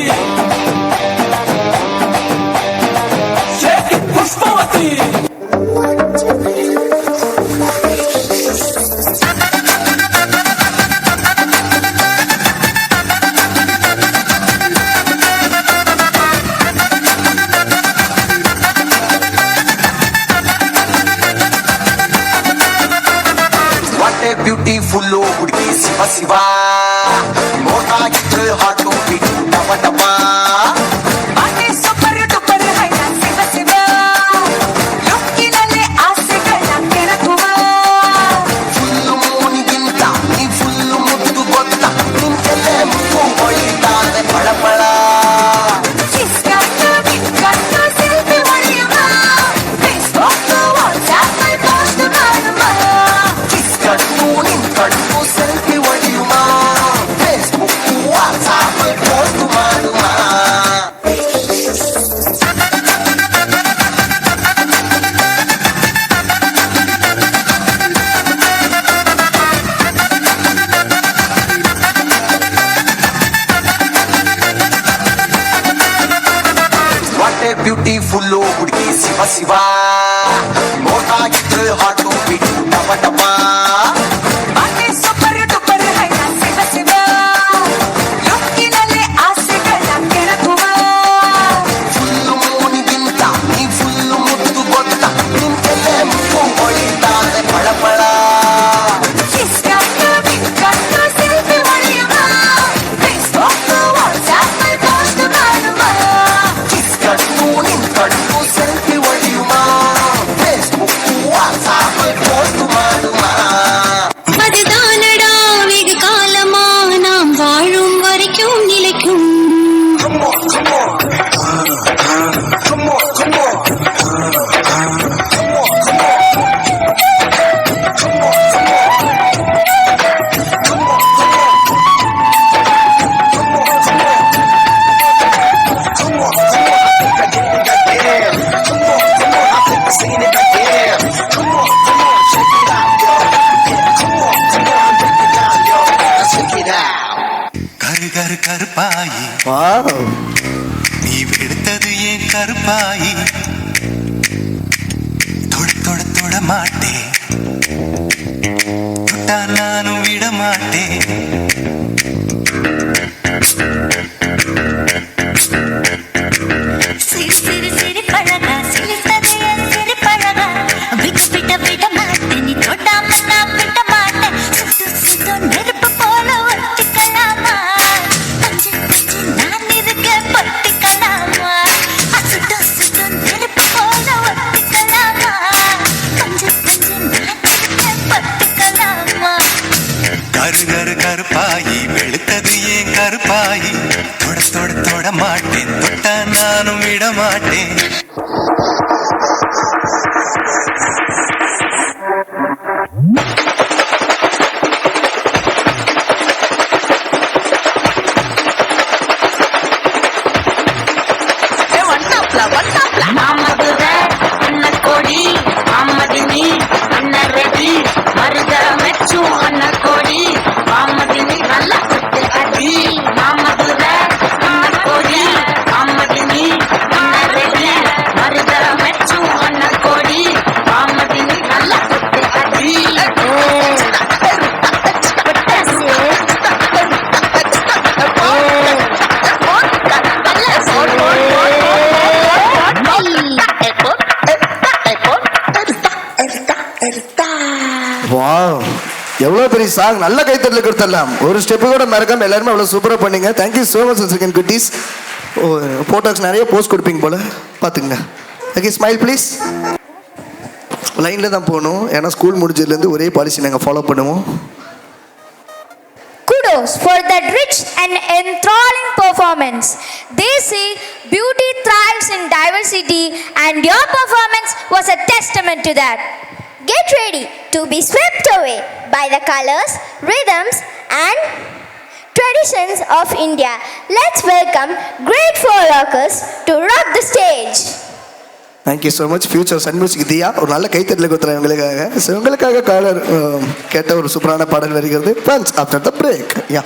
shaky Pushpavati beautiful ಹುಡುಗಿ ಶಿವ ಶಿವ ನೋಡಾಗಿದ್ರೆ ಹಾಟು ಬಿಟ್ಟು ಟಪ ಟಪ ಸೂಪರ್ ಡೂಪರ್ ಹೈನ ಶಿವ ಶಿವ ಲುಕ್ಕಿನಲ್ಲಿ ಆಸೆಗಳ ಕೆರಕುವ ಫುಲ್ಲು ಮೂನಿಗಿಂತ ನೀ ಫುಲ್ಲು ಮುದ್ದು ಗೊತ್ತ ನಿಂತೆಲ್ಲೇ ಮುಕ್ಕು ಹೊಳಿತಾರೆ ಪಳಪಳ ಸೆಲ್ಫಿ ಹೊಡೆಯುವ ಫೇಸ್ಬುಕ್ ವಾಟ್ಸ್ಆಪ್ ಪೋಸ್ಟ್ ಮಾಡುವ ಕಣ್ಣು ಸೆಲ್ಫಿ ಹೊಡೆಯುವ ಫೇಸ್ಬುಕ್ ವಾಟ್ಸ್ಆಪ್ ಪೋಸ್ಟ್ ಮಾಡುವ ವಾಟ್ ಎ ಬ್ಯೂಟಿಫುಲ್ ಹುಡುಗಿ ಶಿವ ಶಿವ ನೋಡಾಗಿದ್ರೆ ಹಾಟು ಬಿಟ್ಟು ಟಪ ಟಪ ಸೂಪರ್ ಡೂಪರ್ ಹೈನ ಶಿವ ಶಿವ ಲುಕ್ಕಿನಲ್ಲಿ ಆಸೆಗಳ ಕೆರಕುವ ಫುಲ್ಲು ಮೂನಿಗಿಂತ ನೀ ಫುಲ್ಲು ಮುದ್ದು ಗೊತ್ತ ನಿಂತೆಲ್ಲೇ ಮುಕ್ಕು ಹೊಳಿತಾರೆ ಪಳಪಳ ಕಣ್ಣು ಸೆಲ್ಫಿ ಹೊಡೆಯುವ ಫೇಸ್ಬುಕ್ ವಾಟ್ಸ್ಆಪ್ ಪೋಸ್ಟ್ ಮಾಡುವ ಕಣ್ಣು ಸೆಲ್ಫಿ ಹೊಡೆಯುವ ಫೇಸ್ಬುಕ್ ವಾಟ್ಸ್ಆಪ್ ಪೋಸ್ಟ್ ಮಾಡುವ அதுதானடா வெகு காலமா நாம் வாழும் வரைக்கும் நிலைக்கும் கரு கருப்பாயி நீ வெளுத்தது ஏன் கருப்பாயி தொட தொட தொட மாட்டேன் தொட்டா நானும் விட மாட்டேன் சிறு சிறு சிறு பழகா சிலித்தது என் சிறு பழகா விட மாட்டேன் நீ தொடாம நான் விட மாட்டேன் சுட்டு சுட்டு நெருப்பு போல ஒட்டிக்கலாமா பஞ்சு பஞ்சு நான் இருக்க பட்டிக்கலாமா சுட்டு சுட்டு நெருப்பு போல ஒட்டிக்கலாமா பஞ்சு பஞ்சு நான் இருக்க பட்டிக்கலாமா கரு கரு கருப்பாயி வெளுத்தது ஏன் கருப்பாயி தொட தொட தொட மாட்டேன் தொட்டா நானும் விட மாட்டேன் வாவ், எவ்வளோ பெரிய சாங். நல்ல கைத்தட்டல கொடுத்துடலாம். ஒரு ஸ்டெப்பு கூட மறக்காம எல்லாருமே அவ்வளோ சூப்பராக பண்ணீங்க. தேங்க்யூ ஸோ மச் செகண்ட் குட்டீஸ். ஃபோட்டோஸ் நிறைய போஸ்ட் கொடுப்பீங்க போல பார்த்துங்க. Okay, smile please. லைனில் தான் போகணும், ஏன்னா ஸ்கூல் முடிஞ்சதுலேருந்து ஒரே பாலிசி நாங்கள் ஃபாலோ பண்ணுவோம். Kudos for that rich and enthralling performance. They say beauty thrives in diversity, and your performance was a testament to that. Get ready to be swept away by the colors, rhythms, and traditions of India. Let's welcome great four rockers to rock the stage. Thank you so much. Future Sun Music Diya ஒரு நல்ல கைத்தட்டல கொடுத்துறேன் உங்களுக்காக. So உங்களுக்காக collar கேட்ட ஒரு சூப்பரான பாடல் வருகிறது. Once after the break. Yeah,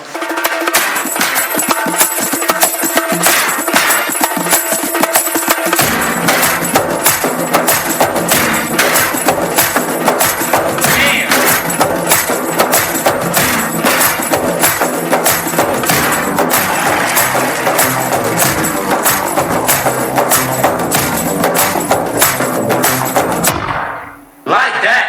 Like that.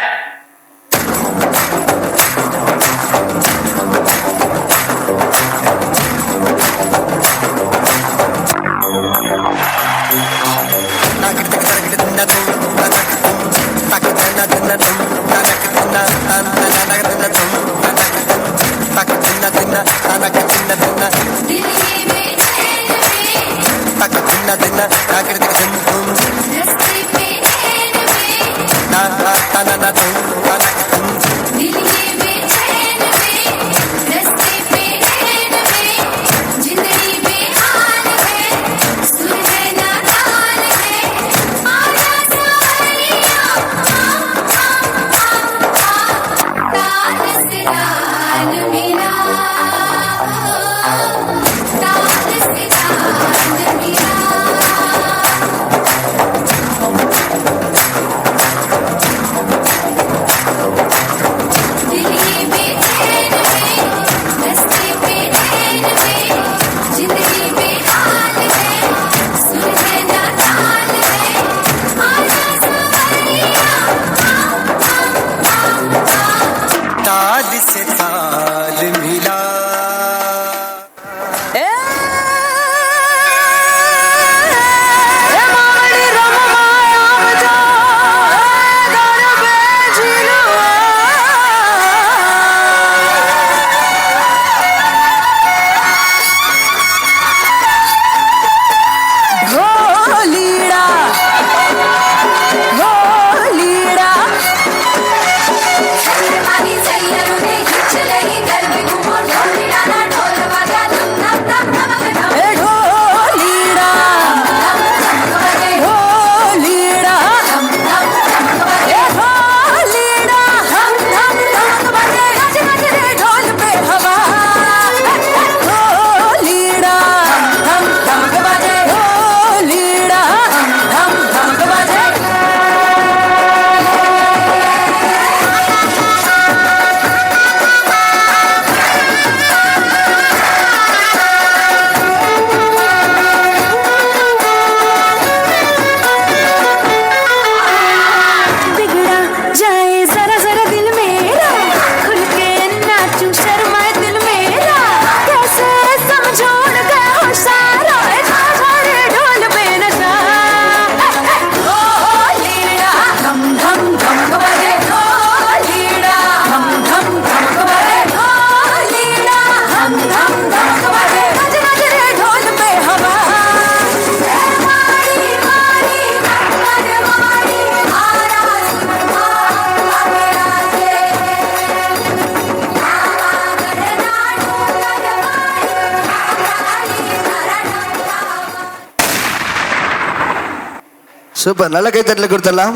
Super, நல்ல கைத்தட்டல கொடுத்துடலாம்.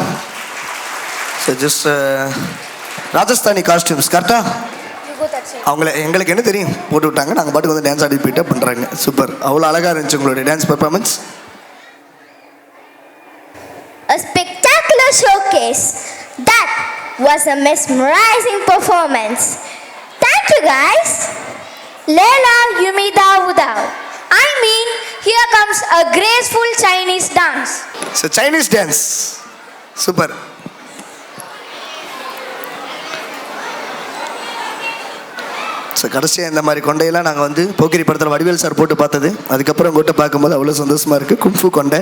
ஸோ ஜஸ்ட் ராஜஸ்தானி காஸ்டியூம்ஸ் கரெக்டா அவங்கள எங்களுக்கு என்ன தெரியும் போட்டு விட்டாங்க, நாங்கள் பாட்டுக்கு வந்து டான்ஸ் ஆடி போயிட்டா பண்ணுறாங்க. சூப்பர், அவ்வளோ அழகாக இருந்துச்சு உங்களுடைய dance performance. A spectacular showcase. That was a mesmerizing performance. Thank you guys. Lela Yumida Udao. I mean, here comes a graceful Chinese dance. So Chinese dance super. So கடைசியாக இந்த மாதிரி கொண்டையெல்லாம் நாங்கள் வந்து போக்கிரி படத்தில் வடிவேல் சார் போட்டு பார்த்தது. அதுக்கப்புறம் உங்கள்கிட்ட பார்க்கும்போது அவ்வளோ சந்தோஷமாக இருக்குது. கும்ஃபு கொண்டை.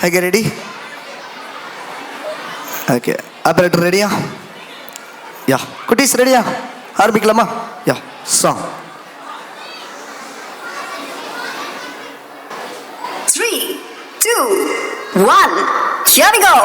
Okay, ready? ஓகே, ஆப்ரேட்டர் ரெடியா? யா. குட்டீஸ் ரெடியா? ஆரம்பிக்கலாமா? Yeah. Song. 3, 2, 1, here we go!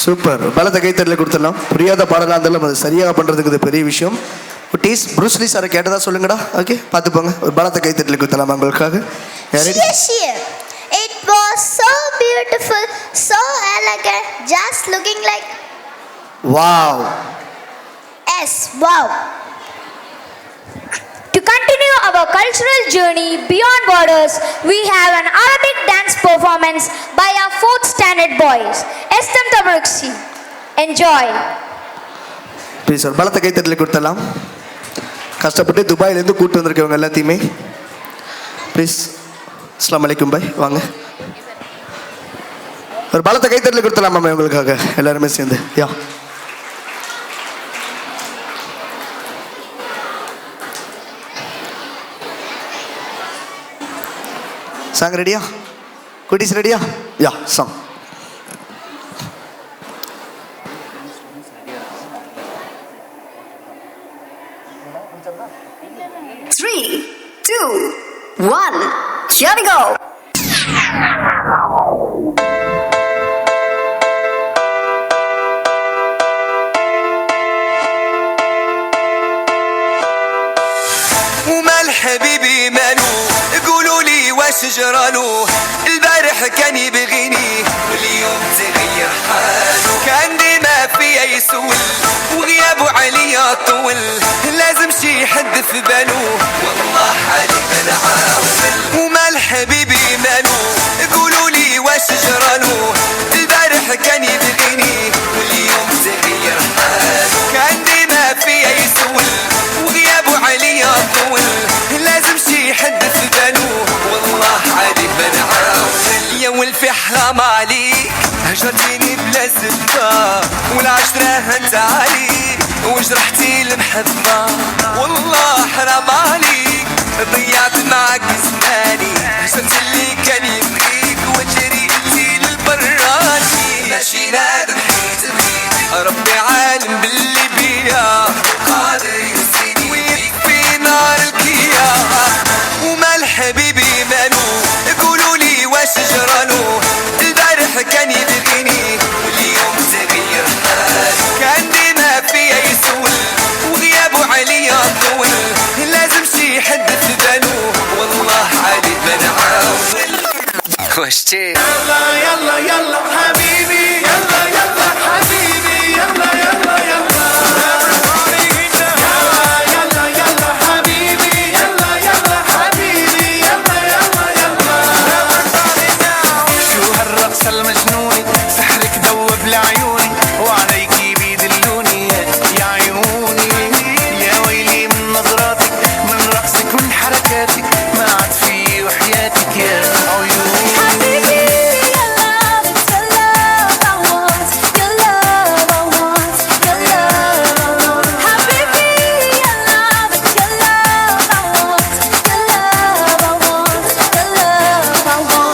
Super. பலத்த கைத்தறல கொடுத்துடலாம். புரியாத பாடலாம் இருந்தாலும் அது சரியாக பண்ணுறதுக்கு இது பெரிய விஷயம். குட்டீஸ், ப்ரூஸ்லி சாரை கேட்டதா சொல்லுங்கடா. ஓகே, பார்த்துப்போங்க. ஒரு பலத்த கைத்தறல கொடுத்துடலாம் உங்களுக்காக. It was so beautiful, so elegant, just looking like wow. Yes, wow. To continue our our cultural journey beyond borders, we have an Arabic dance performance by our 4th standard boys. Estem Tabaruksi. Enjoy. Please ஒரு பலத்தை கைத்தட்டல் கொடுத்தலாம். கஷ்டப்பட்டு துபாயிலேருந்து கூப்பிட்டு வந்திருக்கவங்க எல்லாத்தையுமே please. அஸ்ஸலாமு அலைக்கும் பாய், வாங்க. ஒரு பலத்தை கைத்தட்டல் கொடுத்தலாம் மேம் உங்களுக்காக எல்லாருமே சேர்ந்து. யா சாங் ரெடியா? குட்டீஸ் ரெடியா? யா song. Three, two, one, here we go. ومال حبيبي مالو قولوا لي واش جرالو البارح كان يبغيني واليوم تغير حالو كان ديما فيا يسول وغيابه عليا طول لازم شي حد في بالو والله حالي بنعاول ومال حبيبي مالو قولوا لي واش جرالو البارح كان يبغيني واليوم تغير حالو كان ديما فيا يسول وغيابه عليا طول لازم شي حد في بالو والله عادي بنعاول يا ولفي حرام عليك هجرتيني بلا سبة والعشرة هنت عليك وجرحتي المحبة والله حرام عليك ضيعت معك زماني هجرت اللي كان يبغيك وجريتي للبراني ماشي نادم حيت بغيتي ربي عالم باللي بيا قادر ينسيني ويكفي نار الكيا ومال حبيبي مالو قولوا لي واش جرالو البارح كان يبغيني واليوم تغير حالو كان ديما فيا يسول وغيابه عليا طول لازم شي حد في بالو والله عادي بنعاول واشتي يلا يلا يلا حبيبي يلا يلا حبيبي يلا يلا يلا المجنوني سحرك ذوب لعيوني وعليكي بيدلوني يا عيوني يا ويلي من نظراتك من رقصك من حركاتك ما عاد في وحياتك يا عيوني حبيبي your love it's your love I want your love I want your love I want حبيبي your love it's your love I want your love I want your love I want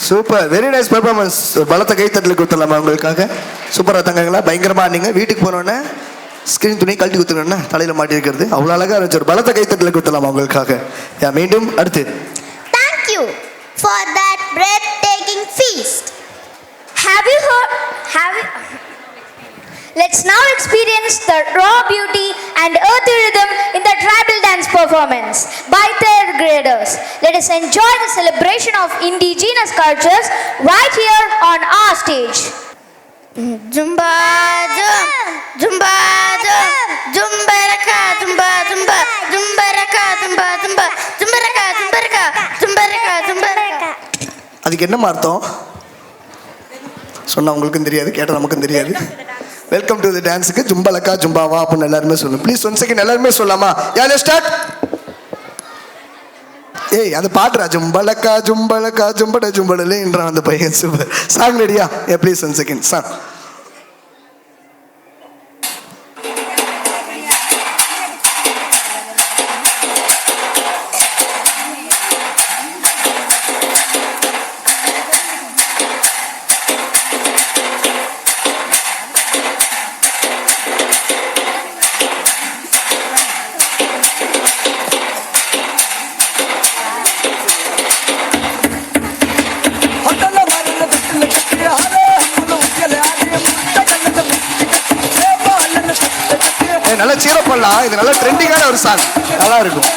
super, very nice performance. ஒரு பலத்தை கைத்தட்டல் கொடுத்துடலாமா உங்களுக்காக? சூப்பராக தங்கங்களா, பயங்கரமாக ஆனீங்க. வீட்டுக்கு போனோடனே screen துணி கழட்டி கொடுத்துருன்னா தலையில் மாட்டிருக்கிறது அவ்வளோ அழகாக இருந்துச்சு. ஒரு பலத்தை கைத்தட்டல் கொடுத்துடலாமா உங்களுக்காக? மீண்டும் அடுத்து. Thank you for that breathtaking feast. Have you heard? Let's now experience the raw beauty and earthy rhythm in the tribal dance performance by third graders. Let us enjoy the celebration of indigenous cultures right here on our stage. Zumba, zumba, zumba, zumba, zumba zumba zumbaraka zumba zumba zumbaraka zumbaraka zumbaraka zumbaraka. அதுக்கு என்னமா அர்த்தம் சொன்னா உங்களுக்கும் தெரியாது, கேட்டால் நமக்கும் தெரியாது. Welcome to the டான்ஸுக்கு ஜும்பலக்கா ஜும்பாவா அப்படின்னு எல்லாருமே சொல்லணும். ப்ளீஸ் ஒன் செகண்ட் எல்லாருமே சொல்லாமா? யாரு ஸ்டார்ட்? ஏய் அது பாட்டுறா, ஜும்பலக்கா ஜும்பலக்கா ஜும்பட ஜும்படலேன்றான் அந்த பையன். சூப்பர். சாங் ரெடியா? ஏ ப்ளீஸ் ஒன் செகண்ட் சாங். நல்லா சீரப் பண்ணலாம். இது நல்லா ட்ரெண்டிங்கான ஒரு சாங், நல்லா இருக்கும்.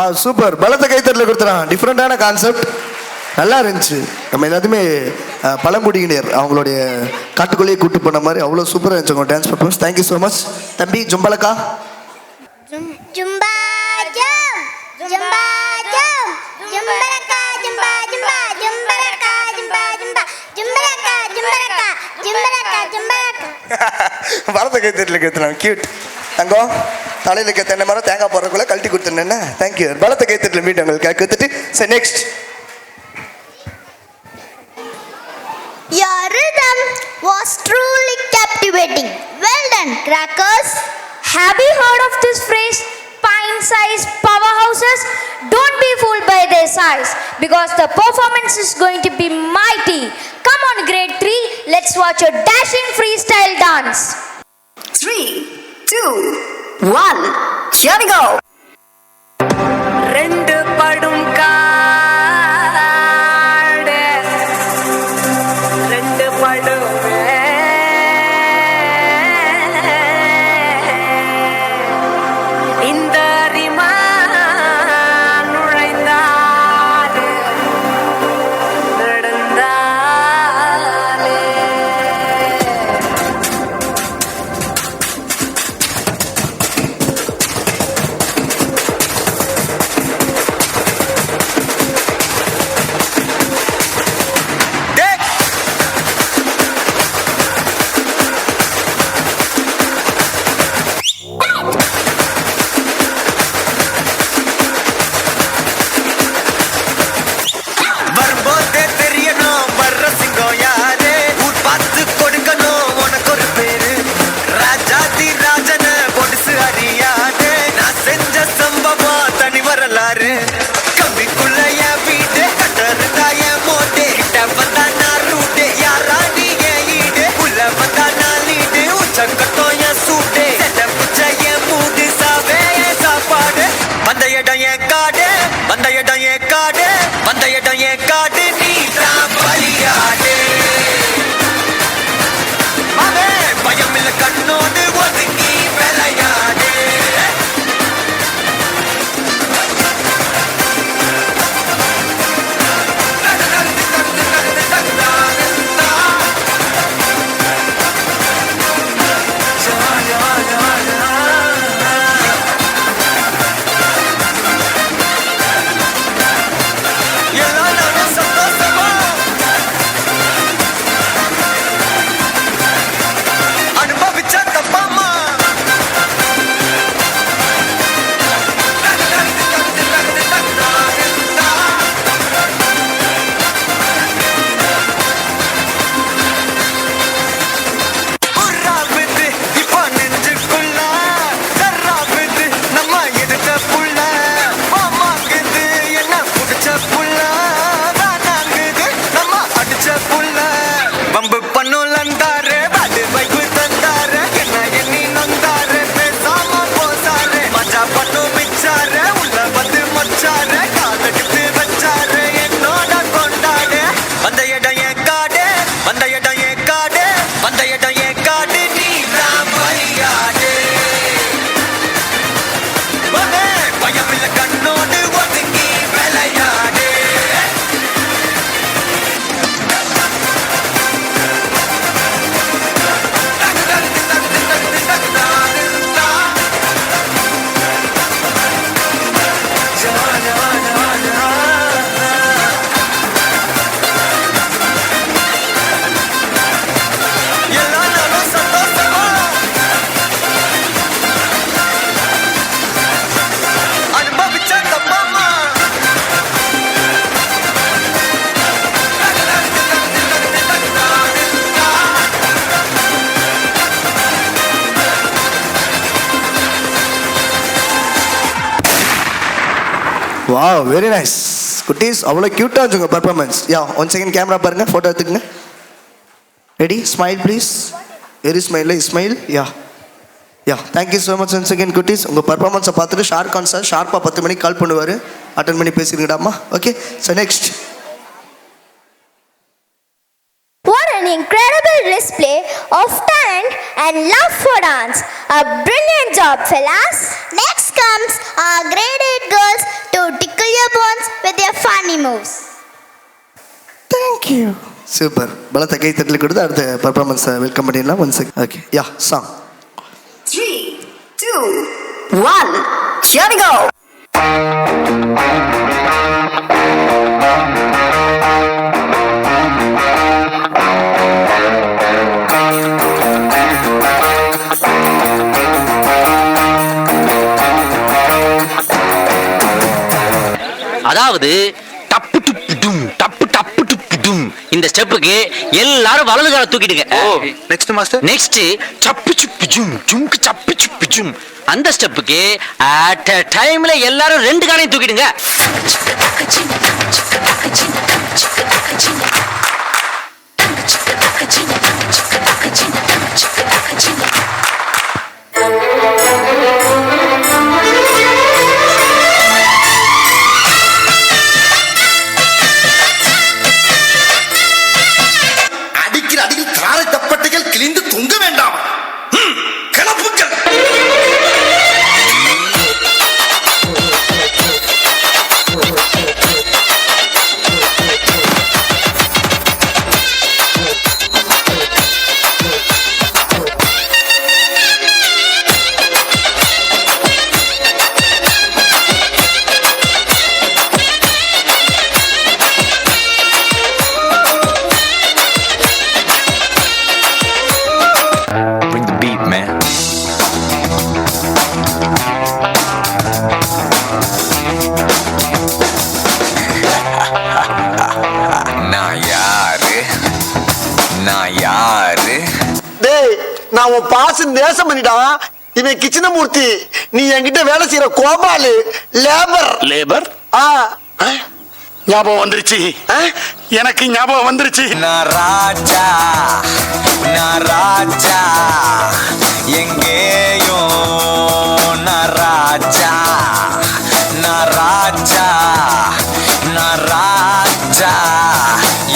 வா சூப்பர், பலத்த கைத்தட்டல கொடுத்துறான். டிஃப்ரெண்டான கான்செப்ட், நல்லா இருந்துச்சு. நம்ம எல்லாத்தையுமே பழங்குடியினர் அவங்களுடைய காட்டுக்குள்ளேயே கூட்டு போன மாதிரி அவ்வளோ சூப்பராக இருந்துச்சு உங்கள் dance performance. Thank you so much தம்பி. ஜும்பலக்கா ஜும்பா ஜம் ஜும்பா ஜம் ஜும்பலக்கா ஜும்பா ஜும்பா ஜும்பலக்கா ஜும்பா ஜும்பா ஜும்பலக்கா ஜும்பலக்கா ஜும்பலக்கா ஜும்பலக்கா. பலத்த கைத்தட்டல கேட்கலாம். கியூட் தங்கம். தலையில் இருக்க தென்னை மரம் தேங்காய் போடுறதுக்குள்ள கழட்டி கொடுத்துருந்தேன்னா தேங்க்யூ. பலத்த கைத்தட்டல மீட் உங்களுக்கு கொடுத்துட்டு சரி next. Your rhythm was truly captivating. Well done, crackers. Have you heard of this phrase, pint-sized powerhouses? Don't be fooled by their size, because the performance is going to be mighty. Come on, grade 3, let's watch a dashing freestyle dance. 3, 2, 1, here we go. ரெண்டு படும் காடு ரெண்டு படும் இந்த ரிமா நுழைந்தாலே நடந்தாலே வரும்போதே தெரியணும் வர்ற சிங்கம் யாரு ஊர் பார்த்து கொடுக்கணும் உனக்கு ஒரு பேரு ராஜாதி ராஜன பொடிசு அறியாது நான் செஞ்ச சம்பவம் தனி வரலாறு கம்பிக்குள்ள என் வீடு கட்டருந்தா என் மோட்டே கிட்ட வந்தா நான் ரூட்டே யாரா நீ என் ஈடு உள்ள வந்தா நான் லீடு உச்சக்கட்டம் என் சூட்டே செட்ட புச்ச என் மூடு சாவே என் சாப்பாடு வந்த இடம் என் காடு வந்த இடம் என் காடு வந்த இடம் என் காடு நீ தான் பலியாடு அவன் பயமில்ல கண்ணோடு ஒதுங்கி விளையாடு எல்லாரும் சந்தோஷமா அனுபவிச்ச தப்பாமா உர்ராவுது இப்ப நெஞ்சுக்குள்ள சர்ராவுது நம்ம எதுக்க புள்ள மாமாங்குது என்ன புடிச்ச புள்ள வேணாங்குது நம்ம அடிச்ச புள்ள வம்பு பண்ணுலந்தாரு பாடு வைப்பு தந்தாரு என்ன எண்ணி நந்தாரு பேசாம போசாரு மஜா பண்ணு மிச்சாரு உள்ள வந்து மச்சாரு காலெடுத்து வச்சாரு என்னோட கொண்டாடு வந்த இடம் என் காடு வந்த இடம் என் காடு வந்த இடம் என் காடு நீ தான் பலியாடு பயமில்ல கண்ணோடு ஒதுங்கி விளையாடு எல்லாரும் சந்தோஷமா அனுபவிச்ச தப்பாமா வா வெரி நைஸ் குட்டீஸ். அவ்வளோ க்யூட்டாக இருந்துச்சு உங்கள் பர்ஃபார்மன்ஸ். யா 1 செகண்ட் கேமரா பாருங்கள், ஃபோட்டோ எடுத்துக்கங்க. Ready, smile please. Very smile smile. Yeah yeah thank you so much one second குட்டீஸ். உங்கள் பர்ஃபார்மன்ஸை பார்த்துட்டு ஷார்கான் சார் ஷார்ப்பாக 10 மணிக்கு கால் பண்ணுவார். அட்டன் பண்ணி பேசிருங்கடாம்மா. Okay so next. What an incredible display of talent and and love for dance. A brilliant job, fellas. Next comes our grade 8 girls to tickle your bones with their funny moves. Thank you. Super. பலத்த கை தட்டல் கொடுத்து அடுத்த performance welcome பண்ணிடலாம். One check. Okay. Yeah song. 3, 2, 1, here we go. அதாவது டப்பு டுப்பு டும் டப்பு டப்பு டுப்பு டும் இந்த ஸ்டெப்புக்கு எல்லாரும் வலது கால தூக்கிடுங்க. Next master. நெக்ஸ்ட் சப்பு சுப்பு ஜும் ஜும்க்கு சப்பு சுப்பு ஜும் அந்த ஸ்டெப்புக்கு அட் a டைம்ல எல்லாரும் ரெண்டு காலையும் தூக்கிடுங்க. கிழிந்து தொங்க வேண்டாம். கிளப்புங்கள். நான் உன் பாசு நேசம் பண்ணிட்டா. இவன் கிச்சனமூர்த்தி, நீ என்கிட்ட வேலை செய்யற கோபாலு லேபர். ஞாபகம் வந்துருச்சு. எனக்கு ஞாபகம் வந்துருச்சு. நான் ராஜா எங்கேயும் நான் ராஜா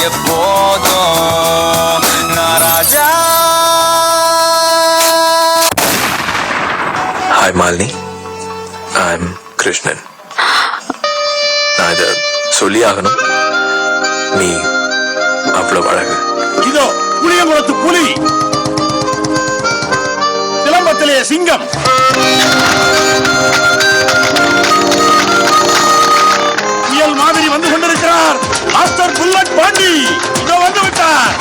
எப்போதும் நான் ராஜா. Hi Malini, I'm Krishnan. நான் இதை சொல்லி ஆகணும். நீ அவ்வளவு அழகு. இதோ புளியங்குளத்து புலி, சிலம்பத்திலே சிங்கம். புயல் மாதிரி வந்து கொண்டிருக்கிறார் மாஸ்டர் புல்லட் பாண்டி. இதோ வந்து விட்டார்.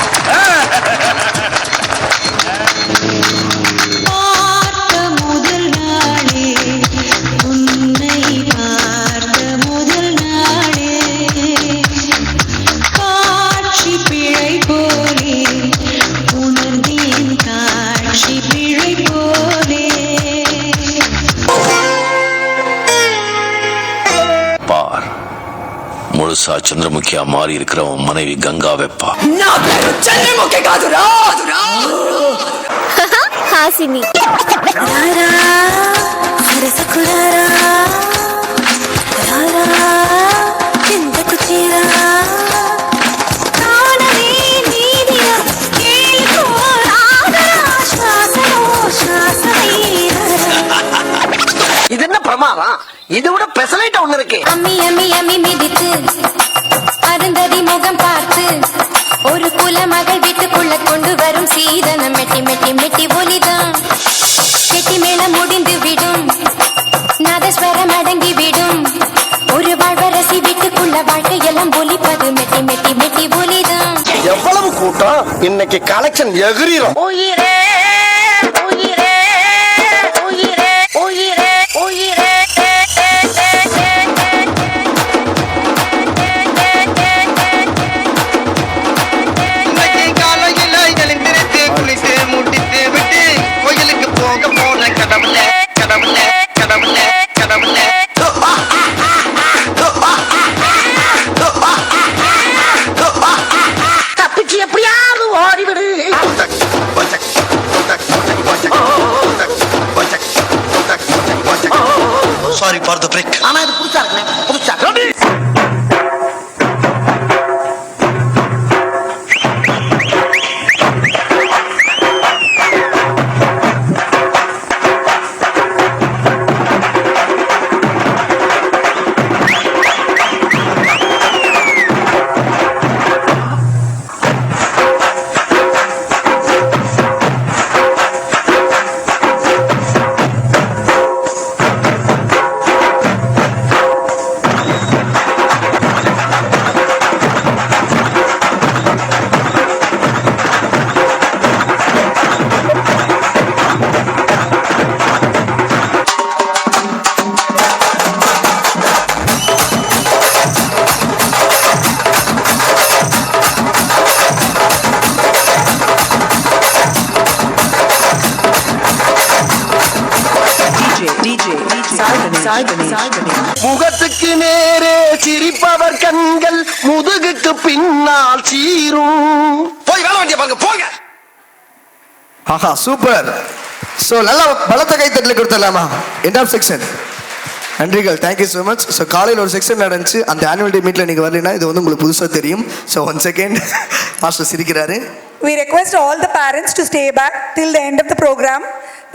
முழுசா சந்திரமுகியா மாறி இருக்கிற உன் மனைவி கங்கா வெப்பா. ஹாசினி இது என்ன பிரமாதம்? இதை விட பெசலைட் ஒண்ணு இருக்கு. அம்மி அம்மி அம்மி மிதித்து அருந்ததி முகம் பார்த்து ஒரு குலமகள் வீட்டுக்குள்ள கொண்டு வரும் சீதனம் மெட்டி மெட்டி மெட்டி ஒலிதான். கெட்டி மேளம் முடிந்து விடும், நாதஸ்வரம் அடங்கி விடும். ஒரு வாழ்வரசி வீட்டுக்குள்ள வாழ்க்கையெல்லாம் ஒலிப்பது மெட்டி மெட்டி மெட்டி ஒலிதான். எவ்வளவு கூட்டம் இன்னைக்கு கலெக்ஷன் எகிரிரும். உயிரே உயிரே உயிரே உயிரே உயிரே தப்பிச்சு எப்படியாவது ஓடிவிடு. Sorry for the break. ஆனா இது புதுசா இருக்குனே, புதுசா. முகத்துக்கு நேரே சிரிப்பவர் கண்கள் முதுகுக்கு பின்னால் சீரும். போய் வேலை வண்டியை பாருங்க போங்க. ஆஹா சூப்பர். ஸோ நல்லா பலத்த கைத்தட்டல் கொடுத்துடலாமா? End of section. நன்றிகள், தேங்க்யூ ஸோ மச். ஸோ காலையில் ஒரு செக்ஷன் நடந்துச்சு, அந்த ஆனுவல் டே மீட்டில் நீங்கள் வரலைன்னா இது வந்து உங்களுக்கு புதுசாக தெரியும். ஸோ 1 செகண்ட் மாஸ்டர் சிரிக்கிறாரு. We request all the parents to stay back till the end of the program.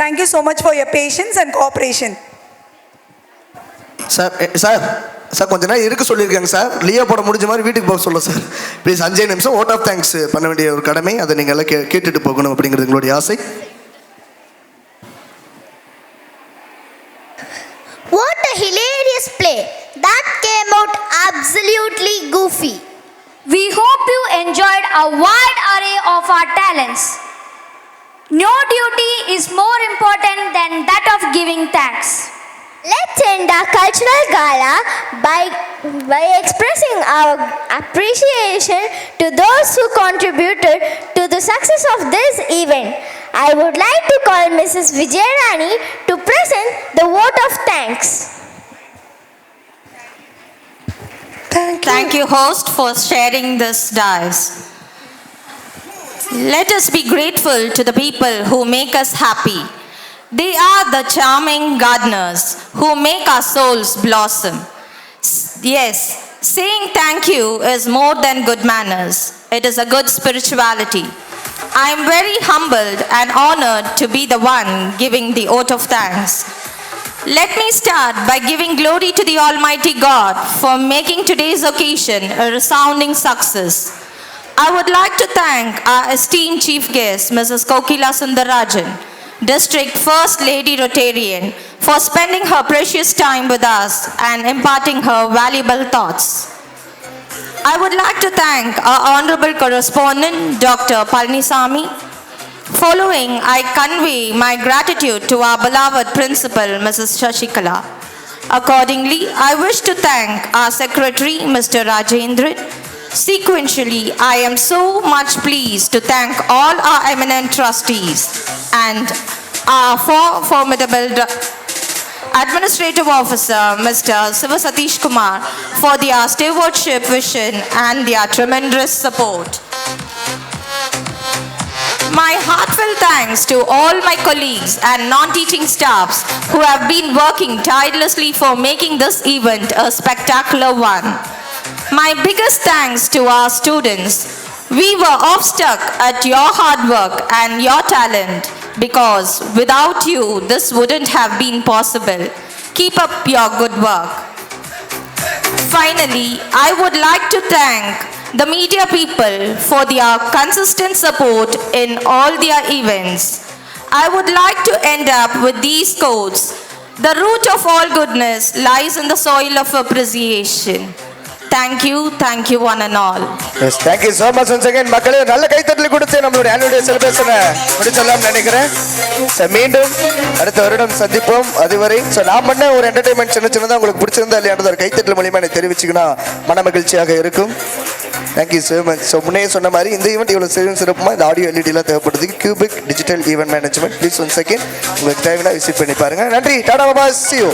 Thank you so much for your patience and cooperation. Sir sir sir கொஞ்ச நேரம் இருக்க சொல்லியிருக்காங்க சார். லீவ் போட முடிஞ்ச மாதிரி வீட்டுக்கு போக சொல்ல சார். ப்ளீஸ் 5 நிமிஷம் ஓட் ஆஃப் தேங்க்ஸ் பண்ண வேண்டிய ஒரு கடமை, அதை நீங்கள் எல்லாம் கேட்டுட்டு போகணும் அப்படிங்கிறது எங்களுடைய ஆசை. What a hilarious play! That came out absolutely goofy. We hope you enjoyed a wide array of our talents. No duty is more important than that of giving thanks. Let's end our cultural gala by expressing our appreciation to those who contributed to the success of this event. I would like to call Mrs. Vijayarani to present the vote of thanks. Thank you, host, for sharing this dais. Let us be grateful to the people who make us happy. They are the charming gardeners who make our souls blossom. Yes, saying thank you is more than good manners. It is a good spirituality. I am very humbled and honored to be the one giving the vote of thanks. Let me start by giving glory to the Almighty God for making today's occasion a resounding success. I would like to thank our esteemed chief guest, Mrs. Kokila Sundarajan, District First Lady Rotarian, for spending her precious time with us and imparting her valuable thoughts. I would like to thank our honorable correspondent, Dr. Palnisamy. Following, I convey my gratitude to our beloved principal, Mrs. Shashikala. Accordingly, I wish to thank our secretary, Mr. Rajendran. Sequentially, I am so much pleased to thank all our eminent trustees and our formidable Administrative Officer, Mr. Siva Satish Kumar, for their stewardship vision and their tremendous support. My heartfelt thanks to all my colleagues and non-teaching staffs who have been working tirelessly for making this event a spectacular one. My biggest thanks to our students. We were awestruck at your hard work and your talent, because without you, this wouldn't have been possible. Keep up your good work. Finally, I would like to thank the media people for their consistent support in all their events. I would like to end up with these quotes. The root of all goodness lies in the soil of appreciation. Thank you one and all. Yes, thank you so much once again. மக்களே நல்ல கைத்தட்டல் கொடுத்து நம்மளுடைய annual day celebration முடிச்சலாம் நினைக்கிறேன். மீண்டும் அடுத்த வருடம் சந்திப்போம். அதுவரை நான் பண்ண ஒரு என்டர்டைன்மெண்ட் சின்னதா உங்களுக்கு பிடிச்சிருந்தா இல்லையானது ஒரு கைத்தட்டல் மூலமா எனக்கு தெரிவிச்சிங்கன்னா மன மகிழ்ச்சியாக இருக்கும். Thank you so much. முன்னே சொன்ன மாதிரி இந்த ஈவெண்ட் இவ்வளவு சிறப்புமா இந்த ஆடியோ எல்இடிலாம் தேவைப்படுது. Cubic digital event management please 1 second உங்களுக்கு தேவைன்னா விசிட் பண்ணி பாருங்க. நன்றி, டாடா பாபா, see you.